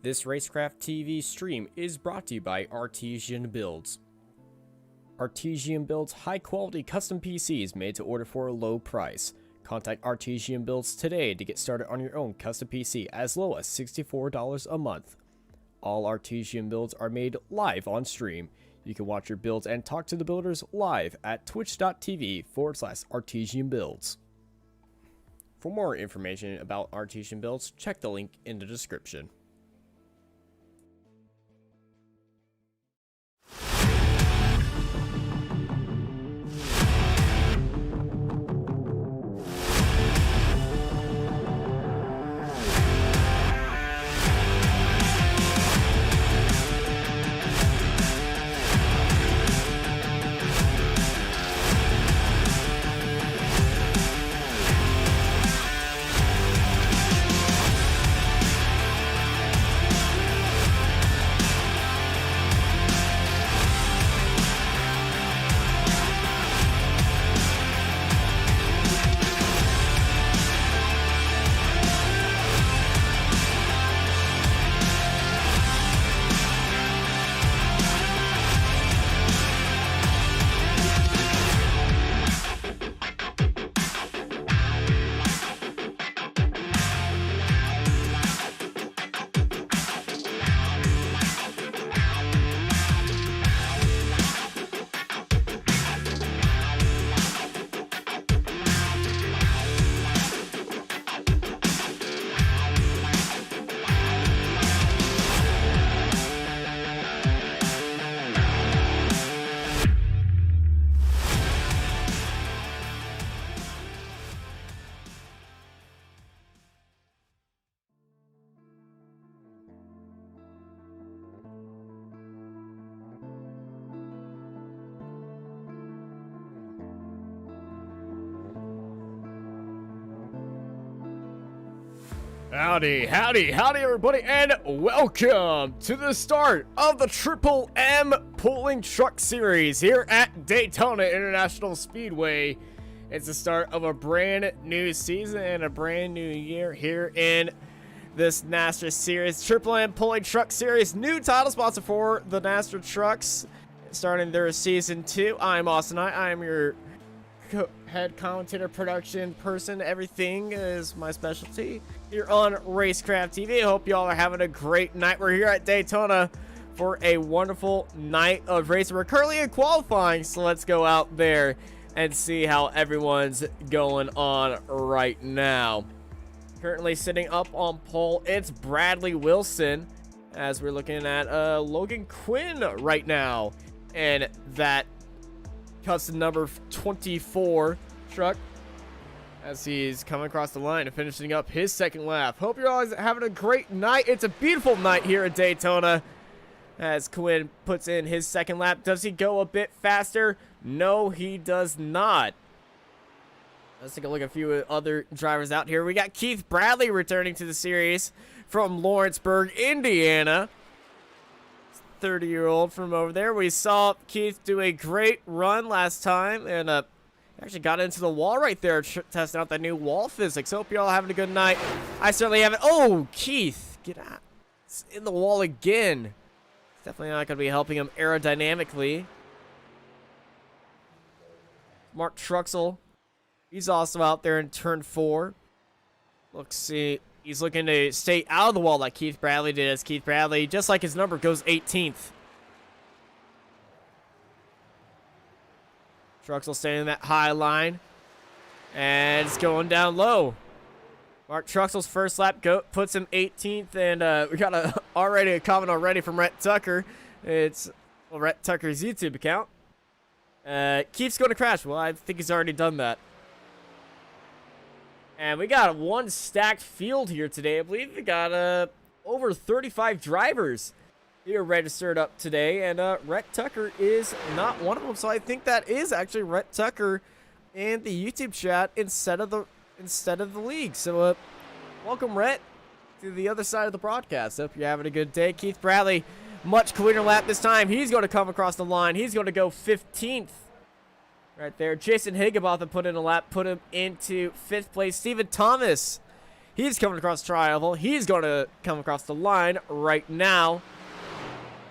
This Racecraft TV stream is brought to you by Artesian Builds. Artesian builds high-quality custom PCs made to order for a low price. Contact Artesian Builds today to get started on your own custom PC as low as $64 a month. All Artesian builds are made live on stream. You can watch your builds and talk to the builders live at twitch.tv/Artesian Builds. For more information about Artesian Builds, check the link in the description. Howdy, everybody, and welcome to the start of the Triple M Pulling Truck Series here at Daytona International Speedway. It's the start of a brand new season and a brand new year here in this NASRA Series. Triple M Pulling Truck Series, new title sponsor for the NASRA trucks, starting their season 2. I'm Austin. I am your head commentator, production person. Everything is my specialty here on Racecraft TV. I hope y'all are having a great night. We're here at Daytona for a wonderful night of racing. We're currently in qualifying, so let's go out there and see how everyone's going on right now. Currently sitting up on pole, it's Bradley Wilson, as we're looking at Logan Quinn right now, and that custom number 24 truck as he's coming across the line and finishing up his second lap. Hope you're all having a great night. It's a beautiful night here at Daytona as Quinn puts in his second lap. Does he go a bit faster? No, he does not. Let's take a look at a few other drivers out here. We got Keith Bradley returning to the series from Lawrenceburg, Indiana. 30-year-old from over there. We saw Keith do a great run last time and actually got into the wall right there, testing out that new wall physics. Hope you're all having a good night. I certainly haven't. Oh, Keith, get out. It's in the wall again. It's definitely not going to be helping him aerodynamically. Mark Truxell, he's also out there in turn 4. Let's see. He's looking to stay out of the wall like Keith Bradley did, as Keith Bradley, just like his number, goes 18th. Truxell staying in that high line. And it's going down low. Mark Truxell's first lap puts him 18th. And we got a comment already from Rhett Tucker. It's Rhett Tucker's YouTube account. Keith's going to crash. Well, I think he's already done that. And we got one stacked field here today. I believe we got over 35 drivers here registered up today. And Rhett Tucker is not one of them. So I think that is actually Rhett Tucker in the YouTube chat instead of the league. So welcome, Rhett, to the other side of the broadcast. Hope you're having a good day. Keith Bradley, much cleaner lap this time. He's going to come across the line. He's going to go 15th. Right there. Jason Higginbotham put in a lap, put him into 5th place. Stephen Thomas, He's coming across the tri-oval. He's going to come across the line right now.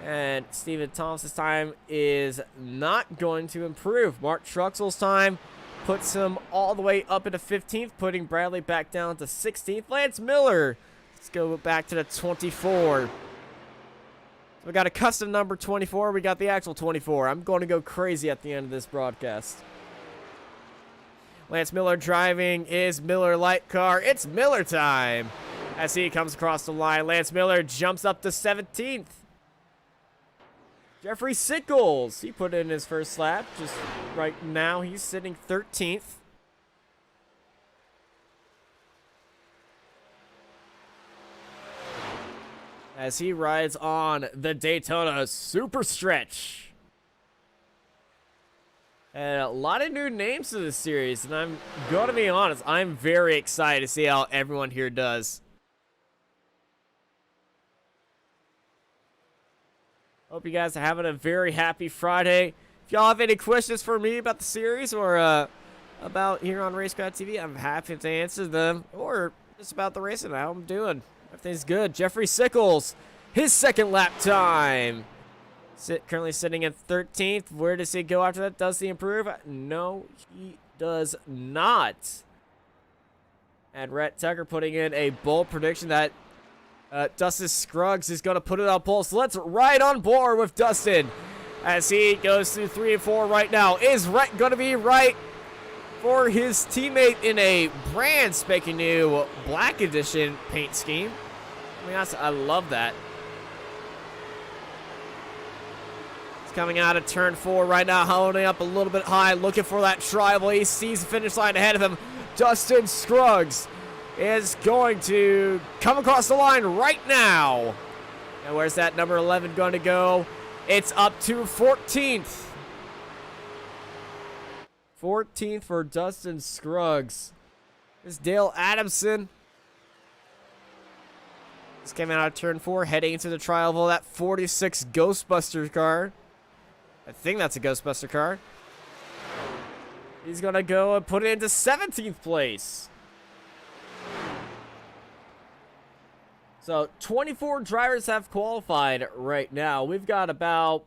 And Stephen Thomas's time is not going to improve. Mark Truxell's time puts him all the way up into 15th, putting Bradley back down to 16th. Lance Miller, let's go back to the 24. So we got a custom number 24. We got the actual 24. I'm going to go crazy at the end of this broadcast. Lance Miller driving his Miller light car. It's Miller time as he comes across the line. Lance Miller jumps up to 17th. Jeffrey Sickles, he put in his first lap. Just right now, he's sitting 13th. As he rides on the Daytona Super Stretch. And a lot of new names to this series, and I'm going to be honest, I'm very excited to see how everyone here does. Hope you guys are having a very happy Friday. If y'all have any questions for me about the series or about here on Racecraft TV, I'm happy to answer them. Or just about the racing, how I'm doing. Everything's good. Jeffrey Sickles, his second lap time. Currently sitting at 13th. Where does he go after that? Does he improve? No, he does not. And Rhett Tucker putting in a bold prediction that Dustin Scruggs is going to put it on pole. So let's ride on board with Dustin as he goes through 3 and 4 right now. Is Rhett going to be right for his teammate in a brand spanking new black edition paint scheme? I mean, I love that. He's coming out of turn 4 right now, holding up a little bit high, looking for that tri-oval. He sees the finish line ahead of him. Dustin Scruggs is going to come across the line right now. And where's that number 11 going to go? It's up to 14th. 14th for Dustin Scruggs. This Dale Adamson. Just came out of turn 4, heading into the tri-oval. That 46 Ghostbuster car. I think that's a Ghostbuster car. He's going to go and put it into 17th place. So 24 drivers have qualified right now. We've got about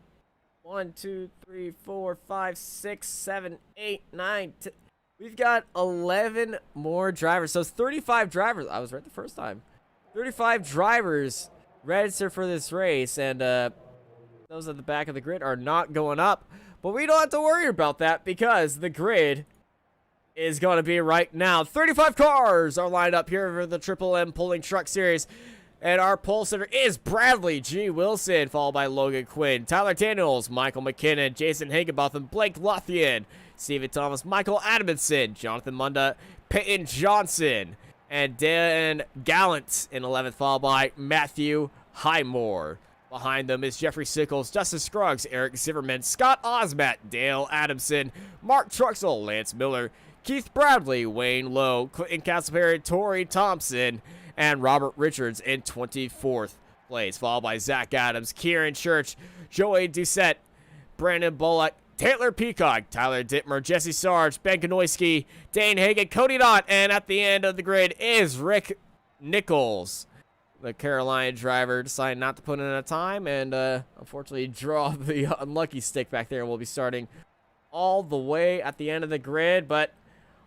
1, 2, 3, 4, 5, 6, 7, 8, 9, 10. We've got 11 more drivers. So it's 35 drivers. I was right the first time. 35 drivers registered for this race. And those at the back of the grid are not going up. But we don't have to worry about that because the grid is going to be right now. 35 cars are lined up here for the Triple M Pulling Truck Series. And our pole sitter is Bradley G. Wilson, followed by Logan Quinn, Tyler Daniels, Michael McKinnon, Jason Higginbotham, Blake Lothian, Stephen Thomas, Michael Adamson, Jonathan Munda, Peyton Johnson, and Dan Gallant in 11th, followed by Matthew Highmore. Behind them is Jeffrey Sickles, Justin Scruggs, Eric Zimmerman, Scott Osmat, Dale Adamson, Mark Truxell, Lance Miller, Keith Bradley, Wayne Lowe, Clinton Castleberry, Tori Thompson, and Robert Richards in 24th place, followed by Zach Adams, Kieran Church, Joey Doucette, Brandon Bullock, Taylor Peacock, Tyler Dittmer, Jesse Sarge, Ben Kanoyski, Dane Hagan, Cody Knott, and at the end of the grid is Rick Nichols. The Carolina driver decided not to put in a time and unfortunately draw the unlucky stick back there. We'll be starting all the way at the end of the grid, but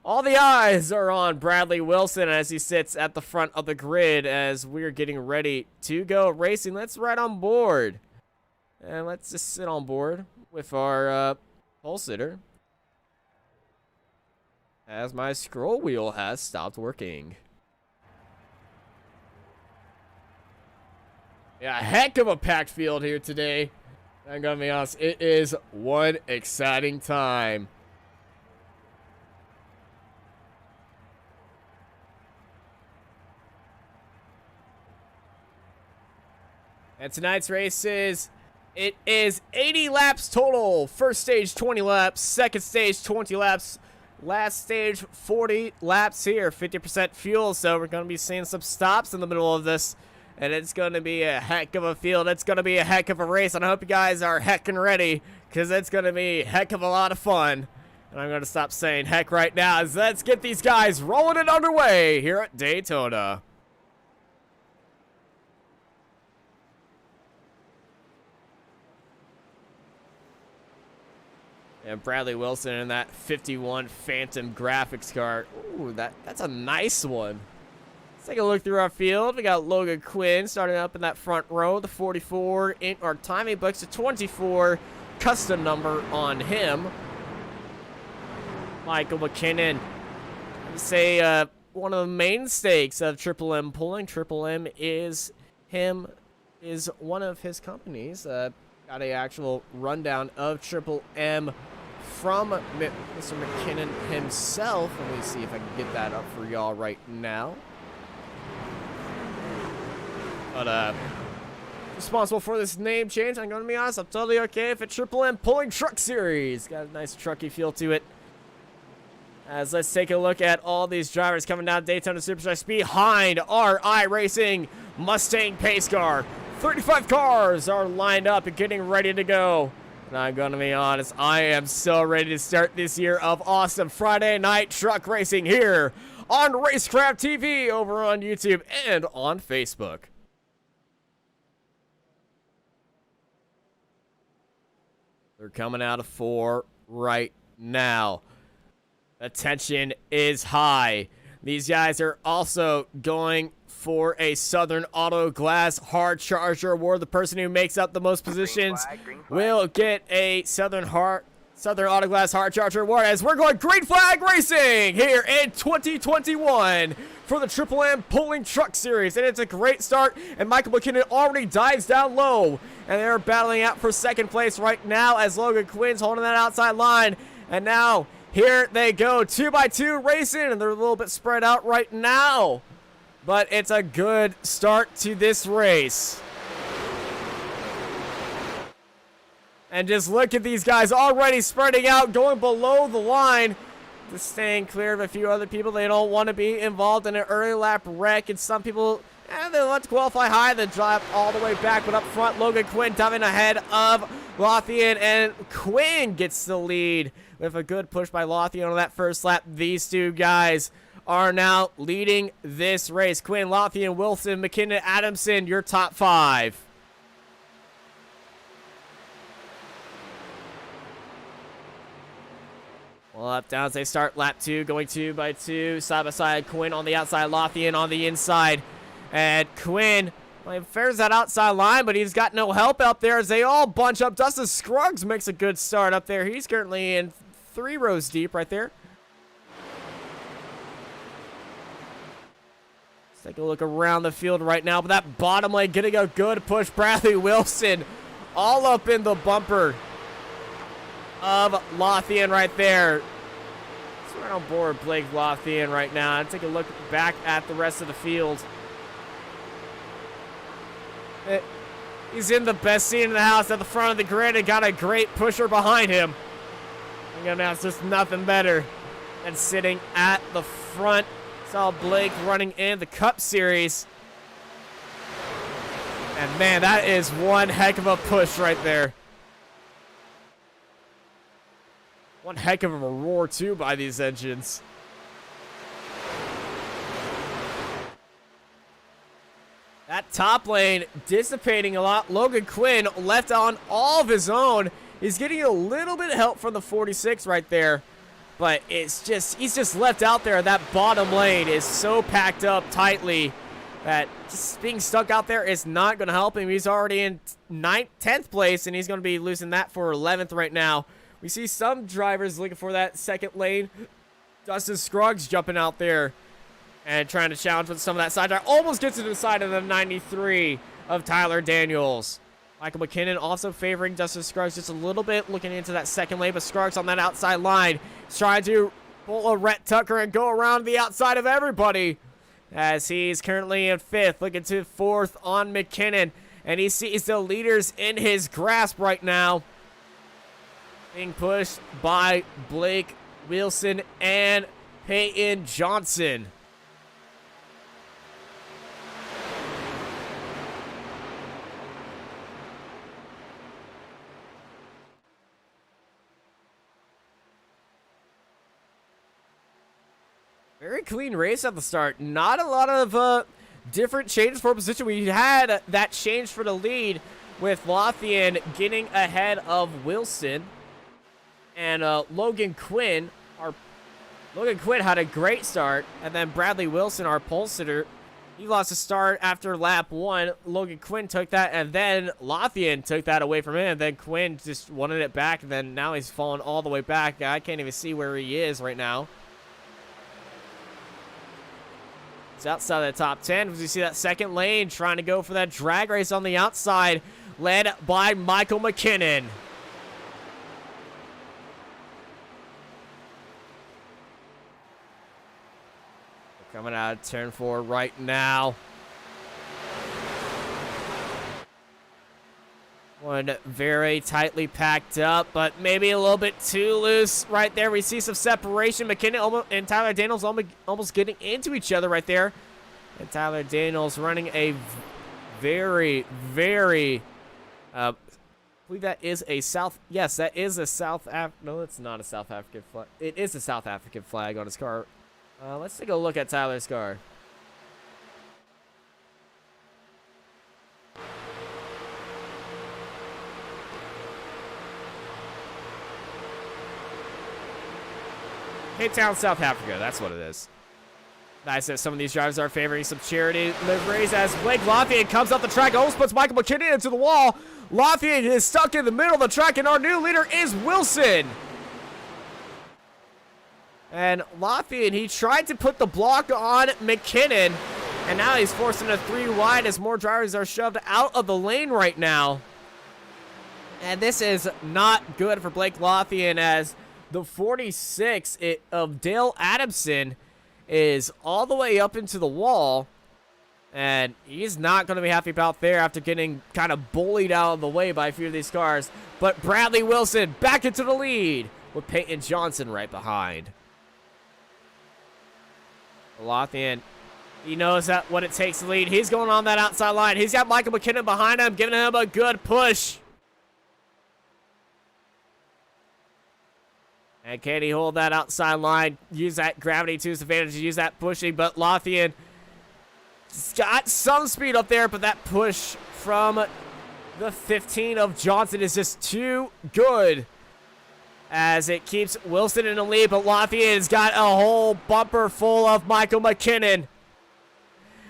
all the eyes are on Bradley Wilson as he sits at the front of the grid as we're getting ready to go racing. Let's ride on board. And let's just sit on board with our pole sitter as my scroll wheel has stopped working. Yeah, heck of a packed field here today. I'm gonna be honest, it is one exciting time. And tonight's race is, it is 80 laps total. First stage, 20 laps. Second stage, 20 laps. Last stage, 40 laps here. 50% fuel, so we're going to be seeing some stops in the middle of this. And it's going to be a heck of a field. It's going to be a heck of a race. And I hope you guys are heckin' ready, because it's going to be a heck of a lot of fun. And I'm going to stop saying heck right now, as let's get these guys rolling and underway here at Daytona. And Bradley Wilson in that 51 Phantom graphics card. Ooh, that's a nice one. Let's take a look through our field. We got Logan Quinn starting up in that front row. The 44 in our timing books, a 24 custom number on him. Michael McKinnon, say one of the mainstays of Triple M pulling. Triple M is one of his companies. Got a actual rundown of Triple M from Mr. McKinnon himself. Let me see if I can get that up for y'all right now. But responsible for this name change, I'm going to be honest, I'm totally okay if it's Triple M Pulling Truck Series. Got a nice trucky feel to it. As let's take a look at all these drivers coming down Daytona Superstar behind our iRacing Mustang pace car. 35 cars are lined up and getting ready to go. And I'm going to be honest, I am so ready to start this year of awesome Friday night truck racing here on Racecraft TV over on YouTube and on Facebook. They're coming out of 4 right now. Attention is high. These guys are also going for a Southern Auto Glass Hard Charger Award. The person who makes up the most positions will get a Southern Auto Glass Hard Charger Award, as we're going green flag racing here in 2021 for the Triple M Pulling Truck Series. And it's a great start, and Michael McKinnon already dives down low. And they're battling out for second place right now as Logan Quinn's holding that outside line. And now here they go, 2x2 racing, and they're a little bit spread out right now. But it's a good start to this race. And just look at these guys already spreading out, going below the line. Just staying clear of a few other people. They don't want to be involved in an early lap wreck. And some people, they want to qualify high, then drive all the way back. But up front, Logan Quinn diving ahead of Lothian. And Quinn gets the lead with a good push by Lothian on that first lap. These two guys are now leading this race. Quinn, Lothian, Wilson, McKinnon, Adamson, your top 5. Well, up down as they start lap 2, going 2x2, side by side. Quinn on the outside, Lothian on the inside. And Quinn, well, he fares that outside line, but he's got no help out there as they all bunch up. Dustin Scruggs makes a good start up there. He's currently in 3 rows deep right there. Take a look around the field right now, but that bottom lane getting a good push. Bradley Wilson all up in the bumper of Lothian right there. Let's run on board Blake Lothian right now and take a look back at the rest of the field. He's in the best seat in the house at the front of the grid and got a great pusher behind him. And now it's just nothing better than sitting at the front. Saw Blake running in the Cup Series. And man, that is one heck of a push right there. One heck of a roar too by these engines. That top lane dissipating a lot. Logan Quinn left on all of his own. He's getting a little bit of help from the 46 right there. But he's just left out there. That bottom lane is so packed up tightly that just being stuck out there is not going to help him. He's already in 10th place, and he's going to be losing that for 11th right now. We see some drivers looking for that second lane. Dustin Scruggs jumping out there and trying to challenge with some of that side drive. Almost gets to the side of the 93 of Tyler Daniels. Michael McKinnon also favoring Dustin Scruggs just a little bit, looking into that second lane, but Scruggs on that outside line. He's trying to pull a Rhett Tucker and go around the outside of everybody, as he's currently in 5th, looking to 4th on McKinnon, and he sees the leaders in his grasp right now. Being pushed by Blake Wilson and Peyton Johnson. Very clean race at the start. Not a lot of different changes for position. We had that change for the lead with Lothian getting ahead of Wilson. And Logan Quinn had a great start. And then Bradley Wilson, our pole sitter, he lost a start after lap 1. Logan Quinn took that, and then Lothian took that away from him. And then Quinn just wanted it back, and then now he's fallen all the way back. I can't even see where he is right now. It's outside of the top 10. As you see that second lane trying to go for that drag race on the outside, led by Michael McKinnon. Coming out of turn 4 right now. One very tightly packed up, but maybe a little bit too loose right there. We see some separation. McKinnon and Tyler Daniels almost getting into each other right there. And Tyler Daniels running a very, very, I believe that is a South, yes, that is a South no, it's not a South African flag. It is a South African flag on his car. Let's take a look at Tyler's car. Cape Town, South Africa. That's what it is. Nice that some of these drivers are favoring some charity liveries as Blake Lothian comes up the track, almost puts Michael McKinnon into the wall. Lothian is stuck in the middle of the track, and our new leader is Wilson. And Lothian, he tried to put the block on McKinnon, and now he's forcing a 3 wide as more drivers are shoved out of the lane right now. And this is not good for Blake Lothian as the 46 of Dale Adamson is all the way up into the wall. And he's not going to be happy about there after getting kind of bullied out of the way by a few of these cars. But Bradley Wilson back into the lead with Peyton Johnson right behind. Lothian, he knows that what it takes to lead. He's going on that outside line. He's got Michael McKinnon behind him, giving him a good push. And can he hold that outside line? Use that gravity to his advantage, use that pushing. But Lothian got some speed up there, but that push from the 15 of Johnson is just too good. As it keeps Wilson in the lead, but Lothian's got a whole bumper full of Michael McKinnon.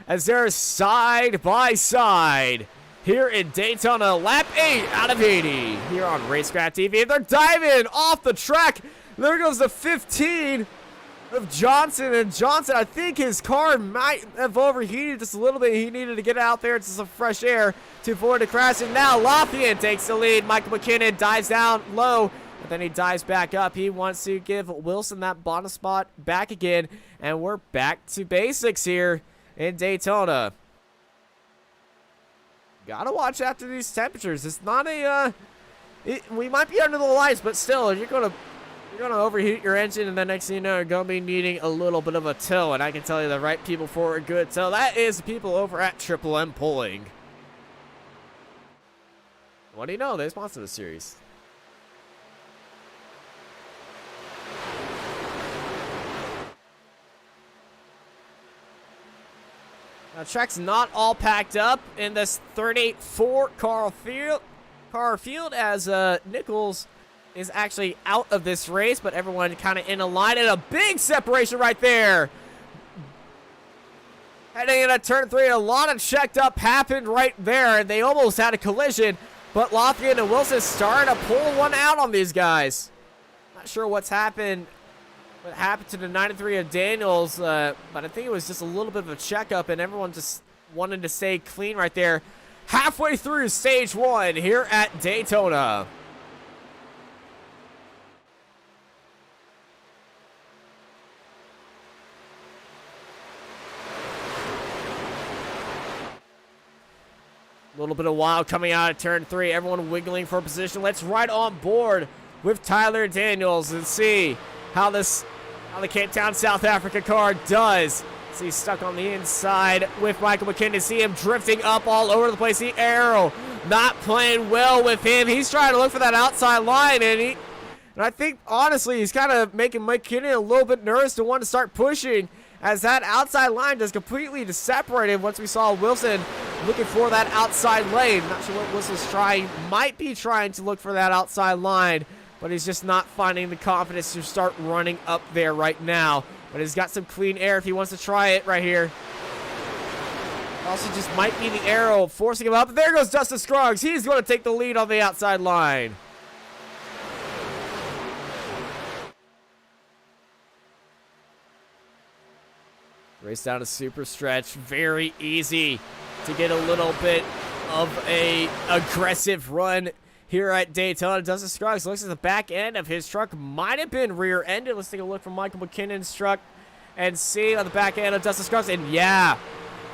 As they're side by side here in Daytona, lap 8 out of 80 here on Racecraft TV. And they're diving off the track. There goes the 15 of Johnson. And Johnson, I think his car might have overheated just a little bit. He needed to get out there into some fresh air to avoid a crash. And now Lothian takes the lead. Michael McKinnon dives down low. But then he dives back up. He wants to give Wilson that bottom spot back again. And we're back to basics here in Daytona. Gotta watch after these temperatures. It's not a, we might be under the lights, but still, you're gonna overheat your engine, and the next thing you know, you're gonna be needing a little bit of a tow. And I can tell you the right people for a good tow. That is the people over at Triple M Pulling. What do you know? They sponsor the series. Now, track's not all packed up in this 34 car field as Nichols is actually out of this race, but everyone kind of in a line, and a big separation right there. Heading into turn 3, a lot of checked up happened right there, and they almost had a collision, but Lothian and Wilson starting to pull one out on these guys. Not sure what happened to the 93 of Daniels, but I think it was just a little bit of a checkup, and everyone just wanted to stay clean right there. Halfway through stage 1 here at Daytona. A little bit of wild coming out of turn 3. Everyone wiggling for position. Let's ride on board with Tyler Daniels and see how the Cape Town, South Africa car does. See, he's stuck on the inside with Michael McKinnon. See him drifting up all over the place. The arrow not playing well with him. He's trying to look for that outside line, and I think, honestly, he's kind of making McKinnon a little bit nervous to want to start pushing. as that outside line just completely separated once we saw Wilson looking for that outside lane. Not sure what Wilson's trying. Might be trying to look for that outside line, but he's just not finding the confidence to start running up there right now. But he's got some clean air if he wants to try it right here. Also just might be the arrow forcing him up. There goes Dustin Scruggs. He's going to take the lead on the outside line. Race down a super stretch. Very easy to get a little bit of a aggressive run here at Daytona. Dustin Scruggs looks at the back end of his truck. Might have been rear-ended. Let's take a look from Michael McKinnon's truck and see on the back end of Dustin Scruggs. And yeah,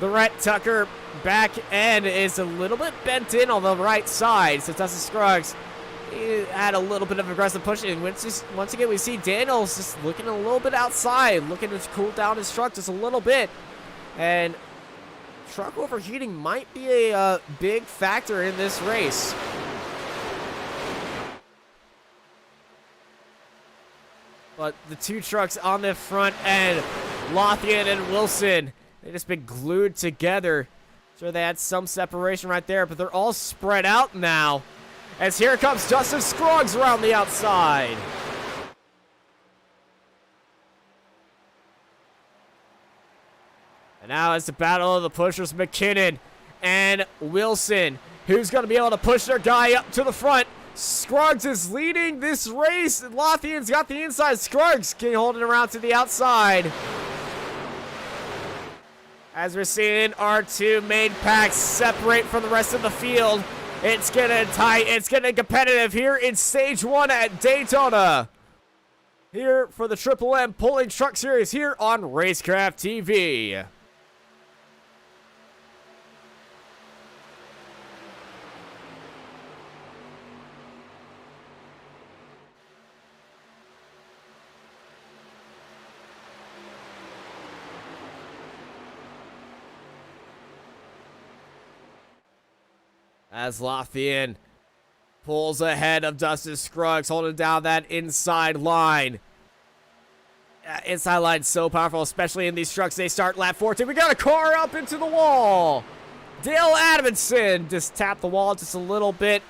the Rhett Tucker back end is a little bit bent in on the right side. So Dustin Scruggs, he had a little bit of aggressive pushing. And once again, we see Daniels just looking a little bit outside, looking to cool down his truck just a little bit. And truck overheating might be a big factor in this race. But the two trucks on the front end, Lothian and Wilson, they just been glued together. Sure, they had some separation right there, but they're all spread out now. As here comes Dustin Scruggs around the outside. And now it's the battle of the pushers, McKinnon and Wilson. Who's going to be able to push their guy up to the front? Scruggs is leading this race. Lothian's got the inside. Scruggs can hold it around to the outside. As we're seeing our two main packs separate from the rest of the field. It's getting tight. It's getting competitive here in Stage 1 at Daytona. Here for the Triple M Pulling Truck Series here on Racecraft TV. As Lothian pulls ahead of Dustin Scruggs, holding down that inside line. Inside line's so powerful, especially in these trucks. They start lap 14. We got a car up into the wall. Dale Adamson just tapped the wall just a little bit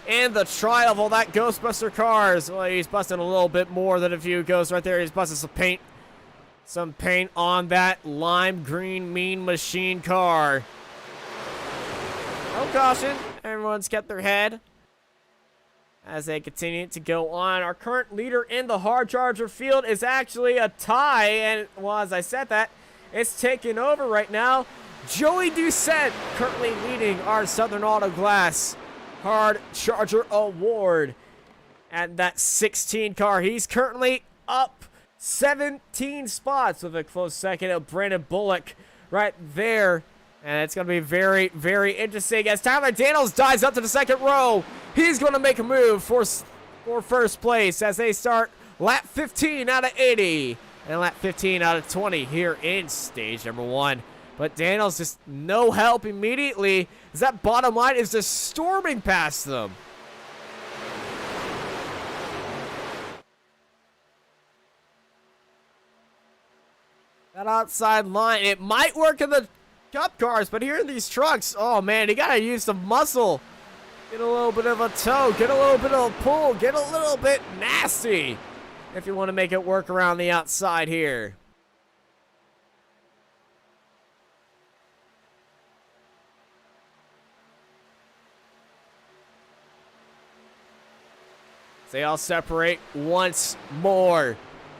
in the trial of all that Ghostbuster cars. Well, he's busting a little bit more than a few ghosts right there. He's busting some paint. Some paint on that lime green mean machine car. No caution. Everyone's kept their head as they continue to go on. Our current leader in the hard charger field is actually a tie. And, well, as I said that, it's taking over right now. Joey Doucette currently leading our Southern Auto Glass Hard Charger Award. And that 16 car, he's currently up 17 spots with a close second of Brandon Bullock right there. And it's going to be very, very interesting as Tyler Daniels dives up to the second row. He's going to make a move for first place as they start lap 15 out of 80 and lap 15 out of 20 here in stage number 1. But Daniels just no help immediately as that bottom line is just storming past them. That outside line, it might work in the Cup cars, but here in these trucks, oh man, you gotta use some muscle. Get a little bit of a tow, get a little bit of a pull, get a little bit nasty if you want to make it work around the outside here. They all separate once more.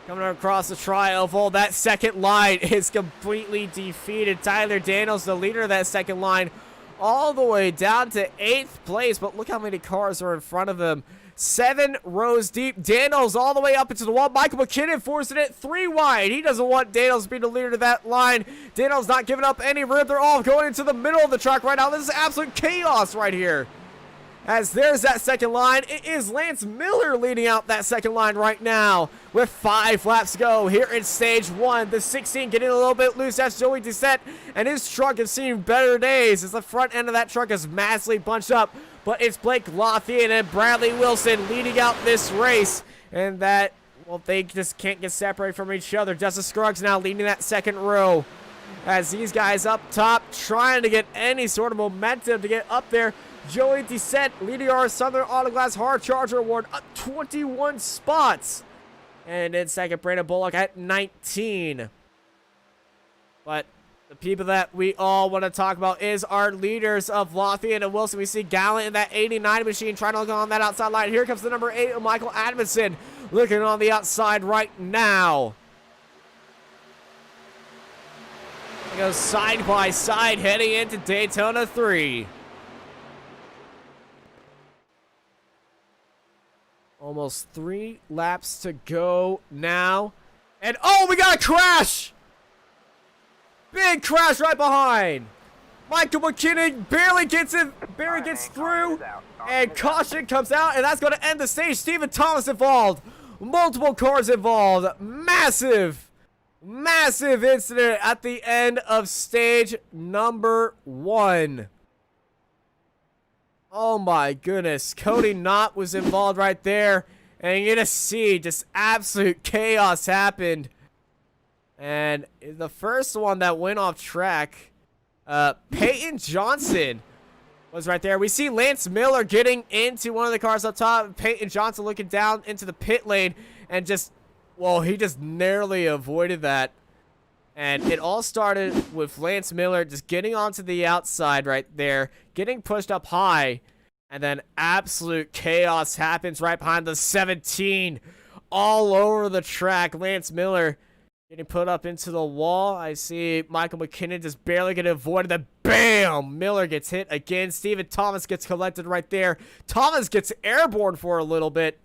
Coming across the tri-oval, that second line is completely defeated. Tyler Daniels, the leader of that second line, all the way down to 8th place. But look how many cars are in front of him. 7 rows deep. Daniels all the way up into the wall. Michael McKinnon forcing it 3 wide. He doesn't want Daniels to be the leader of that line. Daniels not giving up any room. They're all going into the middle of the track right now. This is absolute chaos right here. As there's that second line, it is Lance Miller leading out that second line right now with 5 laps to go here in stage 1. The 16 getting a little bit loose. That's Joey Doucette, and his truck has seen better days as the front end of that truck is massively bunched up. But it's Blake Lothian and Bradley Wilson leading out this race, and that well, they just can't get separated from each other. Justice Scruggs now leading that second row as these guys up top trying to get any sort of momentum to get up there. Joey Descent leading our Southern Autoglass Hard Charger Award up 21 spots. And in second, Brandon Bullock at 19. But the people that we all want to talk about is our leaders of Lothian and Wilson. We see Gallant in that 89 machine trying to look on that outside line. Here comes the number 8, Michael Adamson, looking on the outside right now. He goes side by side heading into Daytona 3. Almost 3 laps to go now. And oh, we got a crash! Big crash right behind. Michael McKinnon barely gets through. And caution comes out, and that's going to end the stage. Stephen Thomas involved. Multiple cars involved. Massive incident at the end of stage number 1. Oh my goodness. Cody Knott was involved right there. And you're going to see just absolute chaos happened. And the first one that went off track, Peyton Johnson was right there. We see Lance Miller getting into one of the cars up top. Peyton Johnson looking down into the pit lane and just, well, he just narrowly avoided that. And it all started with Lance Miller just getting onto the outside right there, getting pushed up high, and then absolute chaos happens right behind the 17 all over the track. Lance Miller getting put up into the wall. I see Michael McKinnon just barely getting avoided. Then bam! Miller gets hit again. Stephen Thomas gets collected right there. Thomas gets airborne for a little bit.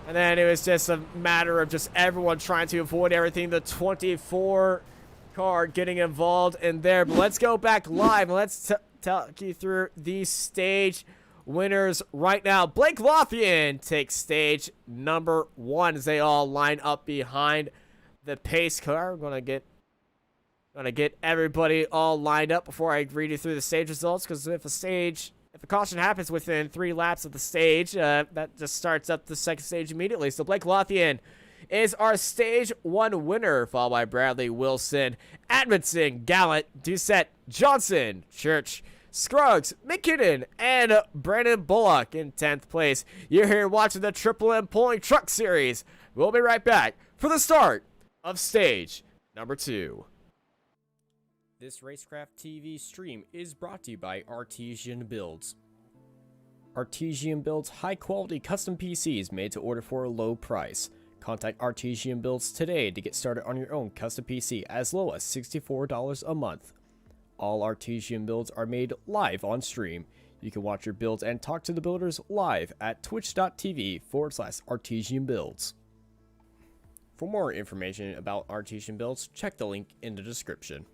And then it was just a matter of just everyone trying to avoid everything. The 24 car getting involved in there. But let's go back live. Let's talk you through these stage winners right now. Blake Lothian takes stage number 1 as they all line up behind the pace car. I'm gonna get everybody all lined up before I read you through the stage results, because if a caution happens within 3 laps of the stage, that just starts up the second stage immediately. So Blake Lothian is our stage 1 winner, followed by Bradley Wilson, Edmondson, Gallant, Doucette, Johnson, Church, Scruggs, McKinnon, and Brandon Bullock in 10th place. You're here watching the Triple M Pulling Truck Series. We'll be right back for the start of stage number 2. This Racecraft TV stream is brought to you by Artesian Builds. Artesian builds high-quality custom PCs made to order for a low price. Contact Artesian Builds today to get started on your own custom PC as low as $64 a month. All Artesian builds are made live on stream. You can watch your builds and talk to the builders live at twitch.tv/Artesian Builds. For more information about Artesian Builds, check the link in the description.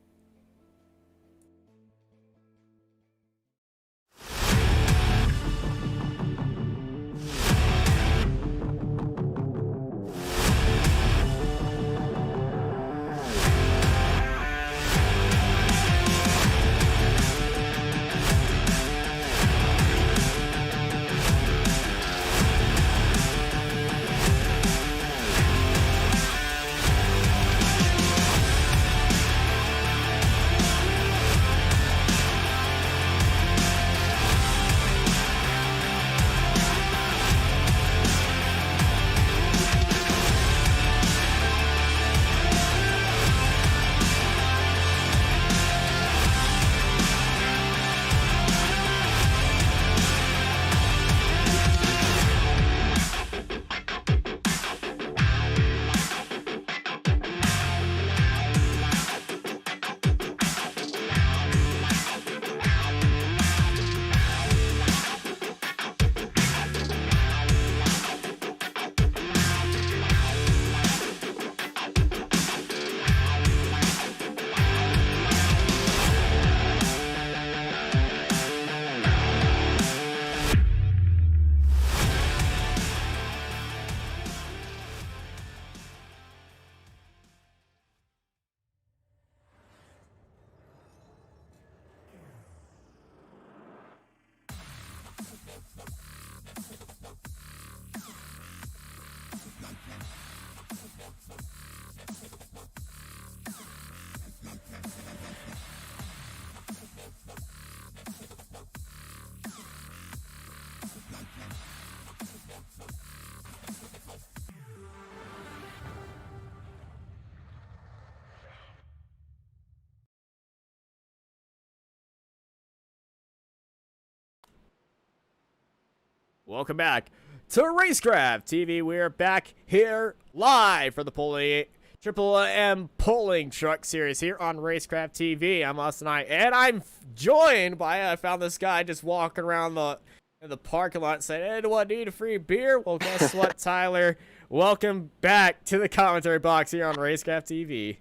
welcome back to Racecraft TV. We're back here live for the Triple M Pulling Truck Series here on Racecraft TV. I'm Austin and I'm joined by, I found this guy just walking around in the parking lot saying, hey, do I need a free beer? Well, guess what, Tyler? Welcome back to the commentary box here on Racecraft TV.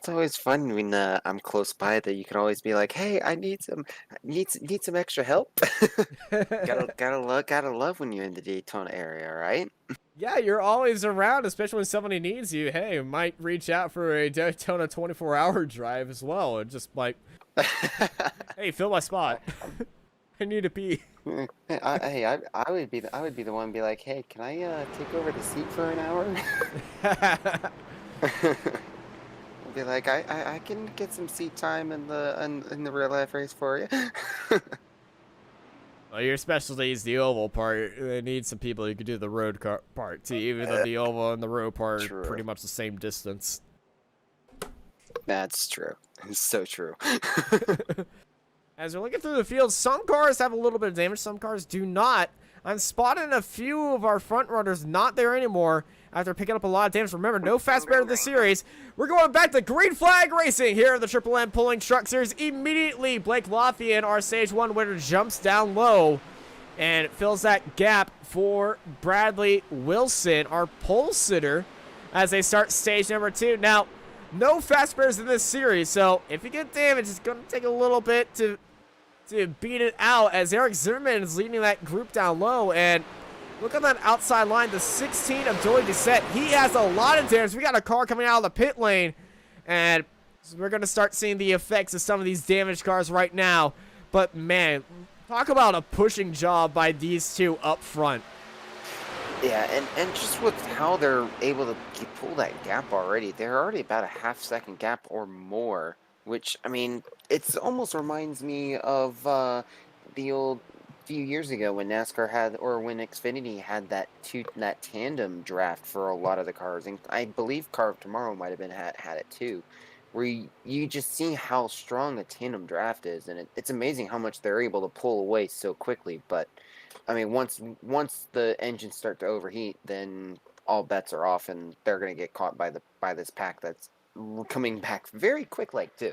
It's always fun when I'm close by that you can always be like, hey, I need some extra help. gotta love when you're in the Daytona area, right? Yeah, you're always around, especially when somebody needs you. Hey, might reach out for a Daytona 24-hour drive as well, and just like, hey, fill my spot. I need to pee. I would be the one to be like, hey, can I take over the seat for an hour? Be like, I can get some seat time in the real life race for you. Well, your specialty is the oval part. They need some people who can do the road part too, even though the oval and the road part are pretty much the same distance. That's true. It's so true. As we're looking through the field, some cars have a little bit of damage, some cars do not. I'm spotting a few of our front runners not there anymore after picking up a lot of damage. Remember, no fast bear to the series. We're going back to green flag racing here in the Triple M Pulling Truck Series. Immediately, Blake Lothian, our Stage 1 winner, jumps down low and fills that gap for Bradley Wilson, our pole sitter, as they start stage number 2. Now, no fast bears in this series, so if you get damage, it's going to take a little bit to beat it out, as Eric Zimmerman is leading that group down low. And look at that outside line, the 16 of Joey Doucette. He has a lot of damage. We got a car coming out of the pit lane, and we're going to start seeing the effects of some of these damaged cars right now. But man, talk about a pushing job by these two up front. Yeah, and just with how they're able to pull that gap already, they're already about a half-second gap or more. Which, I mean, it almost reminds me of the old few years ago when NASCAR had, or when Xfinity had that tandem draft for a lot of the cars. And I believe Car of Tomorrow might have been had it too, where you just see how strong the tandem draft is, and it's amazing how much they're able to pull away so quickly. But I mean, once the engines start to overheat, then all bets are off, and they're going to get caught by this pack that's coming back very quick, like too.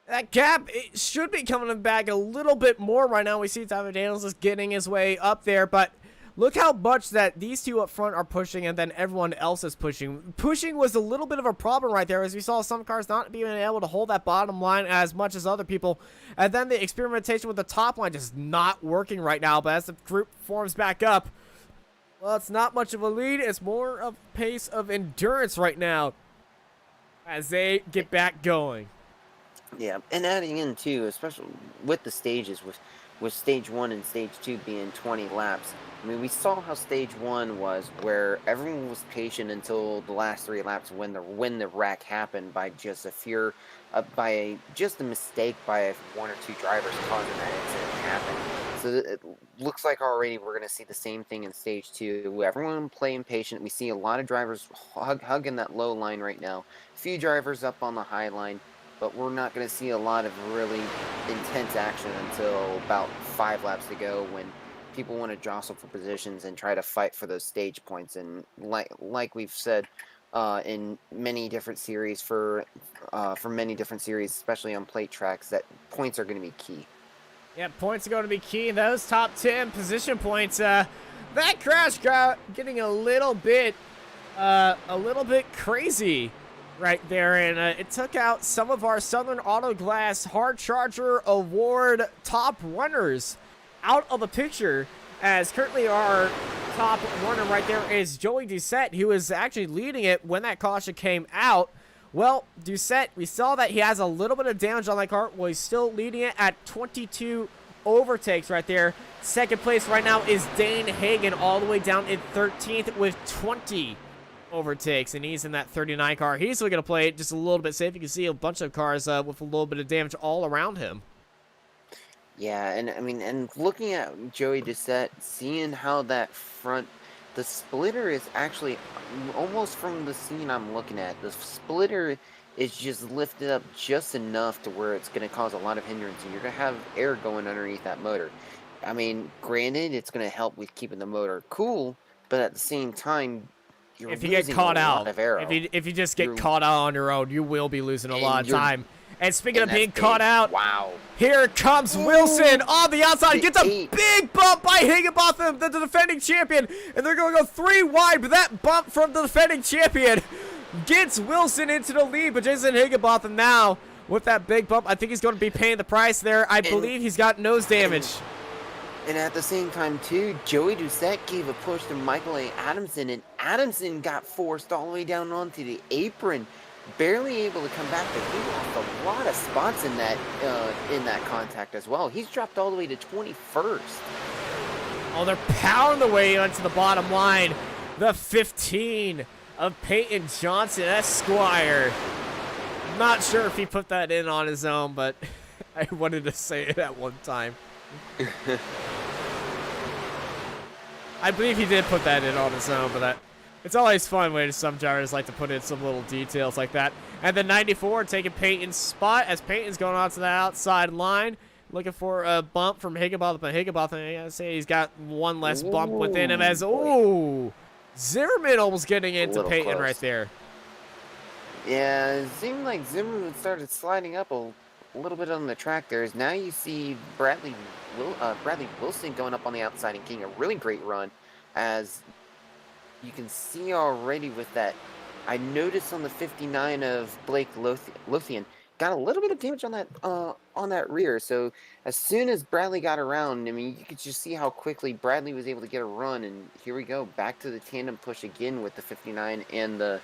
That gap, it should be coming back a little bit more right now. We see Tyler Daniels is getting his way up there, but look how much that these two up front are pushing, and then everyone else is pushing. Pushing was a little bit of a problem right there, as we saw some cars not being able to hold that bottom line as much as other people, and then the experimentation with the top line just not working right now. But as the group forms back up, well, it's not much of a lead. It's more of a pace of endurance right now as they get back going. Yeah, and adding in too, especially with the stages, with stage 1 and stage 2 being 20 laps. I mean, we saw how stage 1 was, where everyone was patient until the last 3 laps when the wreck happened by just just a mistake by 1 or 2 drivers causing that incident to happen. So it looks like already we're going to see the same thing in stage 2. Everyone playing patient. We see a lot of drivers hugging that low line right now. A few drivers up on the high line, but we're not going to see a lot of really intense action until about 5 laps to go, when people want to jostle for positions and try to fight for those stage points. And like we've said in many different series, for many different series, especially on plate tracks, that points are going to be key. Yeah, points are going to be key. Those top 10 position points. That crash got getting a little bit crazy right there, and it took out some of our Southern Auto Glass Hard Charger Award top runners out of the picture, as currently our top runner right there is Joey Doucette, who is actually leading it when that caution came out. Well, Doucette, we saw that he has a little bit of damage on that car. Well, he's still leading it at 22 overtakes right there. Second place right now is Dane Hagen, all the way down in 13th with 20 overtakes, and he's in that 39 car. He's still going to play it just a little bit safe. You can see a bunch of cars with a little bit of damage all around him. Yeah, and I mean, and looking at Joey Doucette, seeing how that front, the splitter is actually almost from the scene I'm looking at. The splitter is just lifted up just enough to where it's going to cause a lot of hindrance, and you're going to have air going underneath that motor. I mean, granted, it's going to help with keeping the motor cool, but at the same time, you're If you get losing caught a out, lot of aero. if you just get caught out on your own, you will be losing a lot of you're- time. And speaking of that's being caught big. out, Wow. here comes Wilson on the outside. Gets a eight. big bump by Higginbotham, the defending champion. And they're going to go 3 wide, but that bump from the defending champion gets Wilson into the lead. But Jason Higginbotham now, with that big bump, I think he's going to be paying the price there. I believe he's got nose damage. And at the same time, too, Joey Doucette gave a push to Michael A. Adamson, and Adamson got forced all the way down onto the apron, barely able to come back, but he lost a lot of spots in that contact as well. He's dropped all the way to 21st. Oh, they're pounding the way onto the bottom line. The 15 of Peyton Johnson, Esquire. Not sure if he put that in on his own, but I wanted to say it at one time. I believe he did put that in on his own, but it's always fun when some drivers like to put in some little details like that. And the 94 taking Peyton's spot as Peyton's going on to the outside line, looking for a bump from Higginbotham. But Higginbotham, I gotta say, he's got one less bump within him as, Zimmerman almost getting into Peyton right there. Yeah, it seemed like Zimmerman started sliding up a little bit on the track there. As now you see Bradley Wilson going up on the outside and getting a really great run. As you can see already with that, I noticed on the 59 of Blake Lothian got a little bit of damage on that rear. So as soon as Bradley got around, I mean, you could just see how quickly Bradley was able to get a run. And here we go, back to the tandem push again with the 59 and the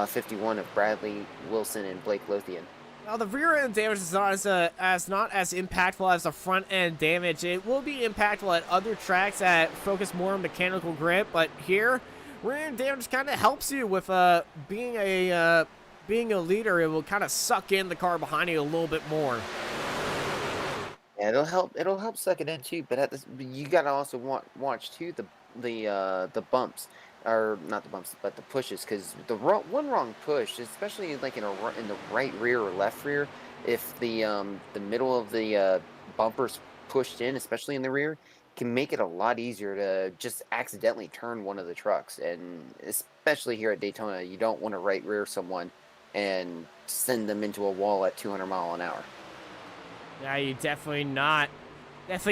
51 of Bradley Wilson and Blake Lothian. Now, the rear end damage is not as impactful as the front end damage. It will be impactful at other tracks that focus more on mechanical grip, but here, rear end damage kind of helps you with being a leader. It will kind of suck in the car behind you a little bit more. Yeah, it'll help suck it in too. But you gotta also watch too the bumps. Or not the bumps, but the pushes, because one wrong push, especially like in the right rear or left rear, if the middle of the bumper's pushed in, especially in the rear, can make it a lot easier to just accidentally turn one of the trucks. And especially here at Daytona, you don't want to right rear someone and send them into a wall at 200 miles an hour. Yeah, you definitely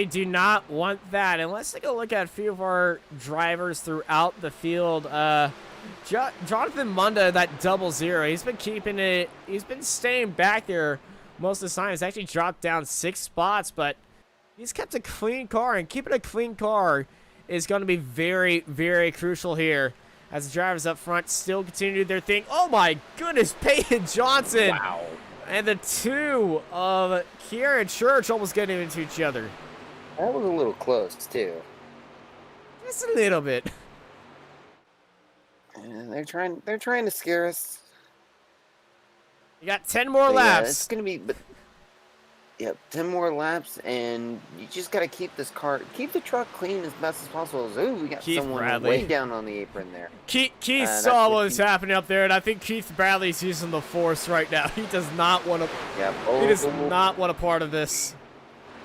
do not want that. And let's take a look at a few of our drivers throughout the field. Jonathan Munda, that 00, he's been keeping it. He's been staying back there most of the time. He's actually dropped down 6 spots, but he's kept a clean car, and keeping a clean car is going to be very, very crucial here as the drivers up front still continue their thing. Oh my goodness, Peyton Johnson. Wow. And the 2 of Kieran Church almost getting into each other. That was a little close too. Just a little bit. And they're trying to scare us. You got 10 more But laps. yeah, it's gonna be, but yeah, 10 more laps, and you just gotta keep the truck clean as best as possible. We got Keith someone Bradley. way down on the apron there. Keith saw what was happening up there, and I think Keith Bradley's using the force right now. He does not want to. Yeah, He does not want a part of this.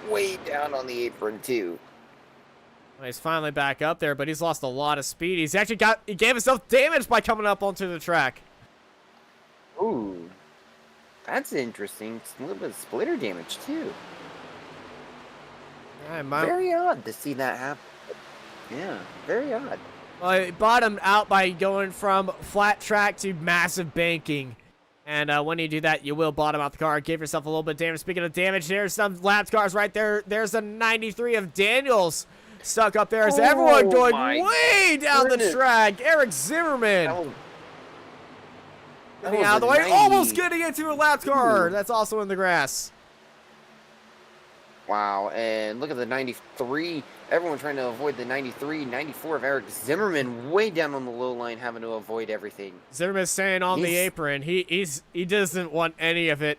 Way down on the apron too. Well, he's finally back up there, but he's lost a lot of speed. He gave himself damage by coming up onto the track. Ooh, that's interesting. It's a little bit of splitter damage too. Yeah, very odd to see that happen. Yeah, very odd. Well, he bottomed out by going from flat track to massive banking. And when you do that, you will bottom out the car. Give yourself a little bit of damage. Speaking of damage, there's some laps cars right there. There's a 93 of Daniels stuck up there. Is everyone going way down the track? Eric Zimmerman. Getting out of the way. 90. Almost getting into a lap car. That's also in the grass. Wow, and look at the 93. Everyone trying to avoid the 93. 94 of Eric Zimmerman way down on the low line, having to avoid everything. Zimmerman's staying on the apron. He doesn't want any of it.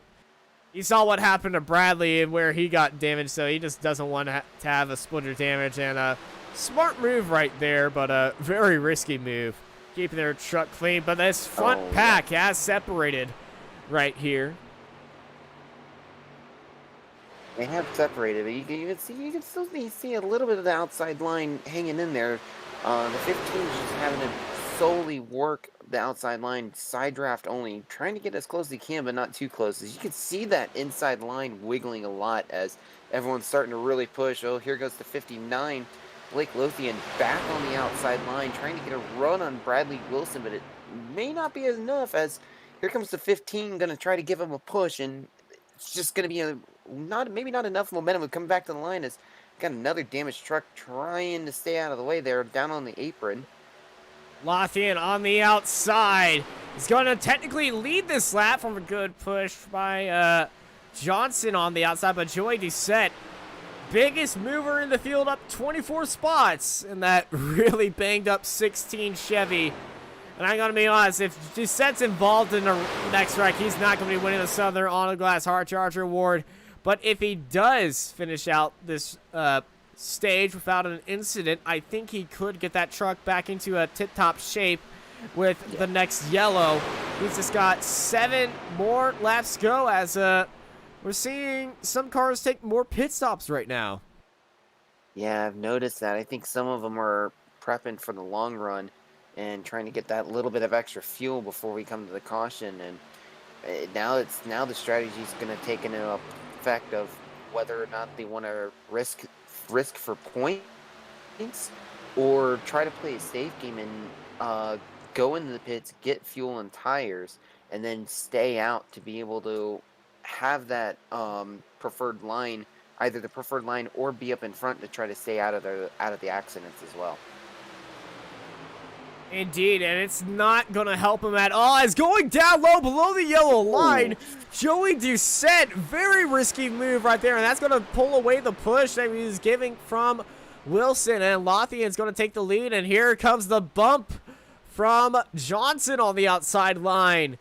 He saw what happened to Bradley and where he got damaged, so he just doesn't want to have a splitter damage. And a smart move right there, but a very risky move. Keeping their truck clean, but this front pack has separated. right here. They have separated, but you can still see a little bit of the outside line hanging in there. The 15 is just having to solely work the outside line, side draft only, trying to get as close as he can, but not too close. As you can see that inside line wiggling a lot as everyone's starting to really push. Oh, here goes the 59. Blake Lothian back on the outside line, trying to get a run on Bradley Wilson, but it may not be enough as here comes the 15, going to try to give him a push, and it's just going to be maybe not enough momentum to come back to the line as got another damaged truck trying to stay out of the way there, down on the apron. Lothian on the outside. He's going to technically lead this lap from a good push by Johnson on the outside, but Joey Doucette, biggest mover in the field, up 24 spots in that really banged up 16 Chevy. And I'm going to be honest, if Doucette's involved in the next wreck, he's not going to be winning the Southern Auto Glass Hard Charger Award. But if he does finish out this stage without an incident, I think he could get that truck back into a tip-top shape with the next yellow. He's just got 7 more laps to go as we're seeing some cars take more pit stops right now. Yeah, I've noticed that. I think some of them are prepping for the long run and trying to get that little bit of extra fuel before we come to the caution. And now the strategy is going to take into effect of whether or not they want to risk for points or try to play a safe game and go into the pits, get fuel and tires, and then stay out to be able to have that preferred line, either the preferred line or be up in front to try to stay out of the accidents as well. Indeed, and it's not going to help him at all. As going down low below the yellow line, Joey Doucette, very risky move right there, and that's going to pull away the push that he was giving from Wilson, and Lothian's going to take the lead, and here comes the bump from Johnson on the outside line.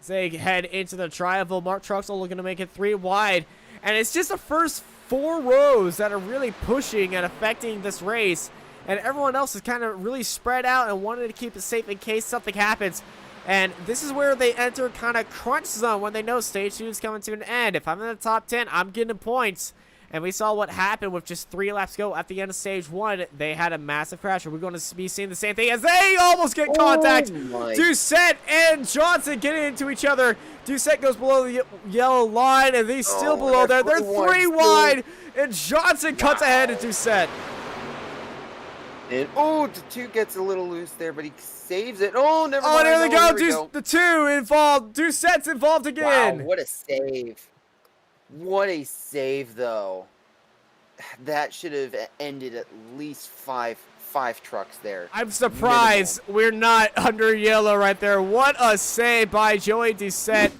As they head into the tri-oval, Mark Truxell looking to make it 3 wide, and it's just the first 4 rows that are really pushing and affecting this race. And everyone else is kind of really spread out and wanted to keep it safe in case something happens. And this is where they enter kind of crunch zone when they know stage 2 is coming to an end. If I'm in the top 10, I'm getting points. And we saw what happened with just 3 laps to go at the end of stage 1. They had a massive crash. Are we going to be seeing the same thing as they almost get contact? Doucette and Johnson getting into each other. Doucette goes below the yellow line, and he's still below there. They're 3 wide, and Johnson cuts ahead of Doucette. And, the 2 gets a little loose there, but he saves it. Oh, never mind. There they go. The 2 involved. Doucette's involved again. Wow, what a save. What a save, though. That should have ended at least five trucks there. I'm surprised we're not under yellow right there. What a save by Joey Doucette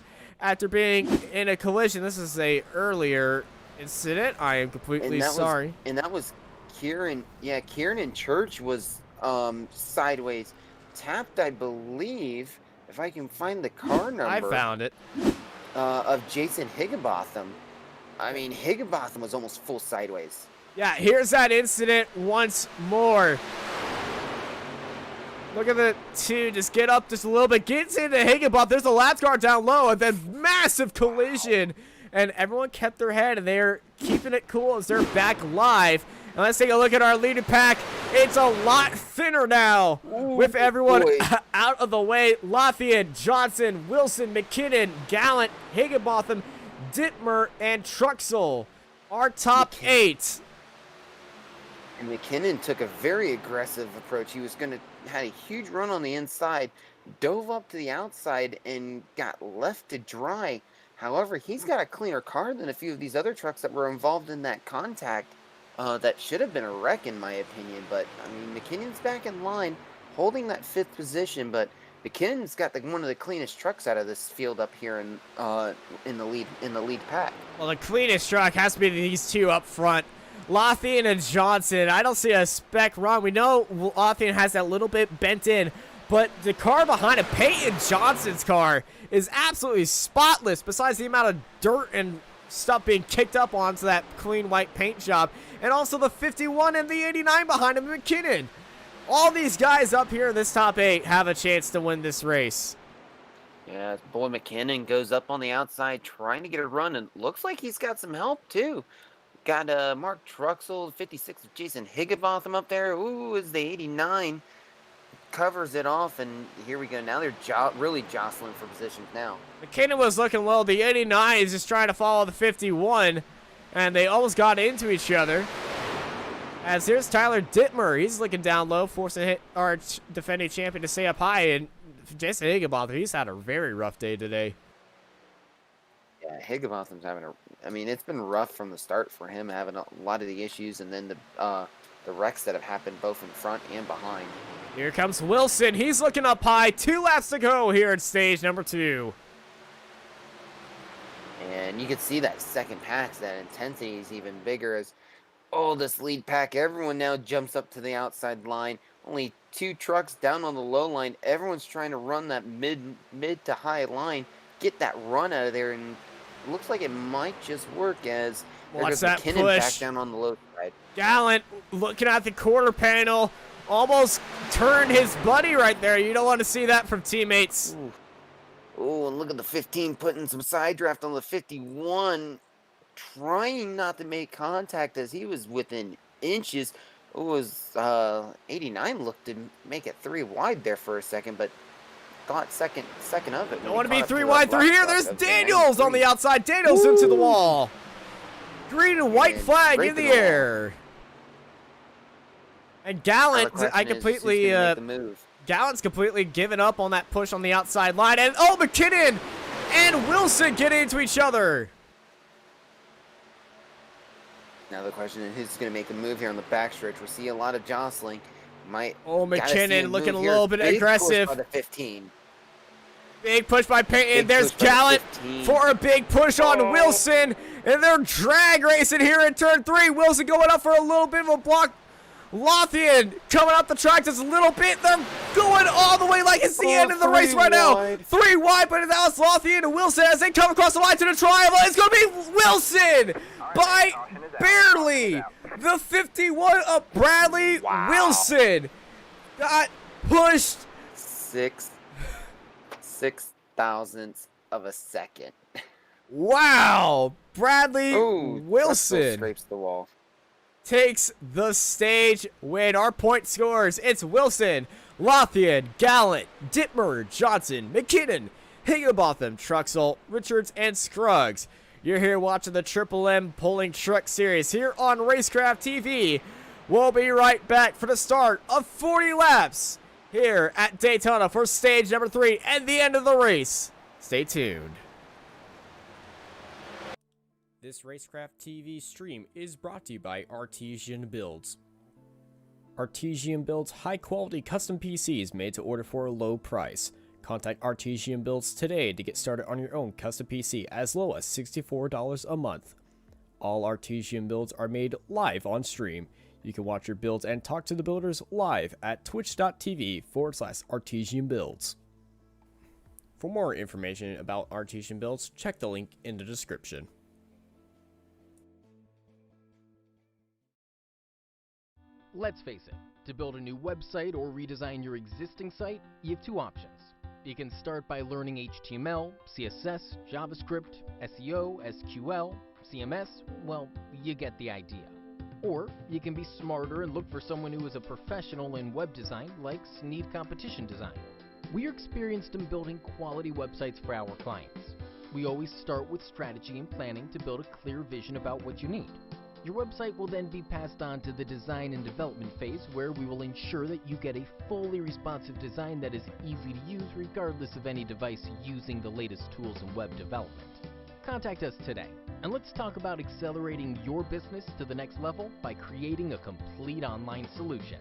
after being in a collision. This is a earlier incident. I am completely sorry. And that was Kieran. Yeah, Kieran in Church was sideways tapped, I believe, if I can find the car number. I found it. Of Jason Higginbotham. I mean, Higginbotham was almost full sideways. Yeah, here's that incident once more. Look at the 2 just get up just a little bit, gets into Higginbotham. There's a lap car down low, and then massive collision. And everyone kept their head, and they're keeping it cool as they're back live. And let's take a look at our leading pack. It's a lot thinner now with everyone out of the way. Lothian, Johnson, Wilson, McKinnon, Gallant, Higginbotham, Dittmer, and Truxell. Our top 8. And McKinnon took a very aggressive approach. He was had a huge run on the inside, dove up to the outside, and got left to dry. However, he's got a cleaner car than a few of these other trucks that were involved in that contact. That should have been a wreck, in my opinion. But I mean, McKinnon's back in line, holding that 5th position. But McKinnon's got one of the cleanest trucks out of this field up here in the lead pack. Well, the cleanest truck has to be these 2 up front, Lothian and Johnson. I don't see a spec wrong. We know Lothian has that little bit bent in, but the car behind it, Peyton Johnson's car, is absolutely spotless. Besides the amount of dirt and stuff being kicked up onto that clean white paint job. And also the 51 and the 89 behind him, McKinnon. All these guys up here in this top 8 have a chance to win this race. Yeah, boy McKinnon goes up on the outside trying to get a run, and looks like he's got some help too. Got Mark Truxell, 56 of Jason Higginbotham up there. Ooh, is the 89. Covers it off, and here we go. Now they're really jostling for positions now. McKinnon was looking low. The 89 is just trying to follow the 51, and they almost got into each other. As here's Tyler Dittmer. He's looking down low, forcing our defending champion to stay up high. And Jason Higginbotham, he's had a very rough day today. Yeah, Higginbotham's having I mean, it's been rough from the start for him, having a lot of the issues, and then the wrecks that have happened both in front and behind. Here comes Wilson. He's looking up high. 2 laps to go here at stage number 2. And you can see that second pack, that intensity is even bigger as, oh, this lead pack, everyone now jumps up to the outside line. Only 2 trucks down on the low line. Everyone's trying to run that mid to high line, get that run out of there, and it looks like it might just work as Watch that McKinnon push. back down on the low side. Gallant looking at the quarter panel. Almost turned his buddy right there. You don't want to see that from teammates. Ooh. Oh, and look at the 15 putting some side draft on the 51. Trying not to make contact as he was within inches. It was 89 looked to make it 3 wide there for a second, but got second of it. Don't want to be 3 wide through here. There's Daniels on the outside. Daniels into the wall. Green and white flag in the air. And Gallant, Gallant's completely given up on that push on the outside line. And oh, McKinnon and Wilson get into each other. Now the question is who's going to make a move here on the backstretch. We'll see a lot of jostling. McKinnon looking a little bit aggressive. By the 15. Big push by Payton. There's Gallant for a big push on Wilson. And they're drag racing here in turn 3. Wilson going up for a little bit of a block. Lothian coming up the track just a little bit. They're going all the way like it's the end of the race right now. 3 wide, but now it's Lothian and Wilson as they come across the line to the triangle. It's going to be Wilson by barely. The 51 of Bradley Wilson got pushed 6 thousandths of a second. Wow. Bradley Wilson scrapes the wall. Takes the stage win. Our point scores, it's Wilson, Lothian, Gallant, Dittmer, Johnson, McKinnon, Higginbotham, Truxell, Richards, and Scruggs. You're here watching the Triple M Pulling Truck Series here on Racecraft TV. We'll be right back for the start of 40 laps here at Daytona for stage number 3 and the end of the race. Stay tuned. This Racecraft TV stream is brought to you by Artesian Builds. Artesian builds high-quality custom PCs made to order for a low price. Contact Artesian Builds today to get started on your own custom PC as low as $64 a month. All Artesian builds are made live on stream. You can watch your builds and talk to the builders live at twitch.tv/Artesian Builds. For more information about Artesian Builds, check the link in the description. Let's face it, to build a new website or redesign your existing site, you have 2 options. You can start by learning HTML, CSS, JavaScript, SEO, SQL, CMS, well, you get the idea. Or you can be smarter and look for someone who is a professional in web design like Sneed Competition Design. We are experienced in building quality websites for our clients. We always start with strategy and planning to build a clear vision about what you need. Your website will then be passed on to the design and development phase, where we will ensure that you get a fully responsive design that is easy to use regardless of any device using the latest tools in web development. Contact us today, and let's talk about accelerating your business to the next level by creating a complete online solution.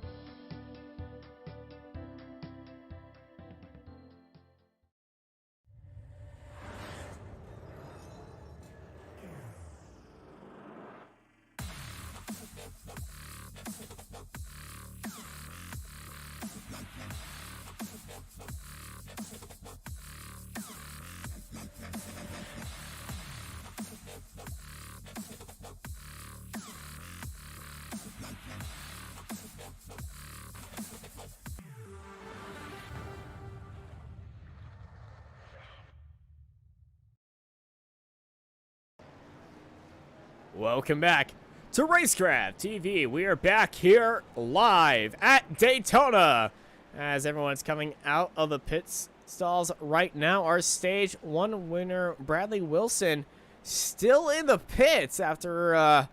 welcome back to Racecraft TV. We are back here live at Daytona as everyone's coming out of the pit stalls right now. Our stage 1 winner, Bradley Wilson, still in the pits after,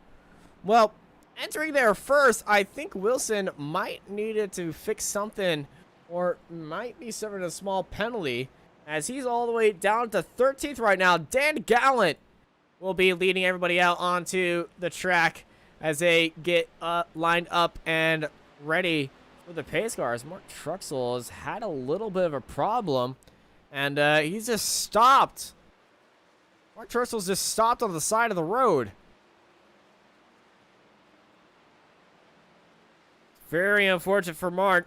well, entering there first. I think Wilson might needed to fix something or might be suffering a small penalty as he's all the way down to 13th right now. Dan Gallant will be leading everybody out onto the track as they get lined up and ready for the pace cars. Mark Truxell has had a little bit of a problem, and he's just stopped. Mark Truxell's just stopped on the side of the road. Very unfortunate for Mark.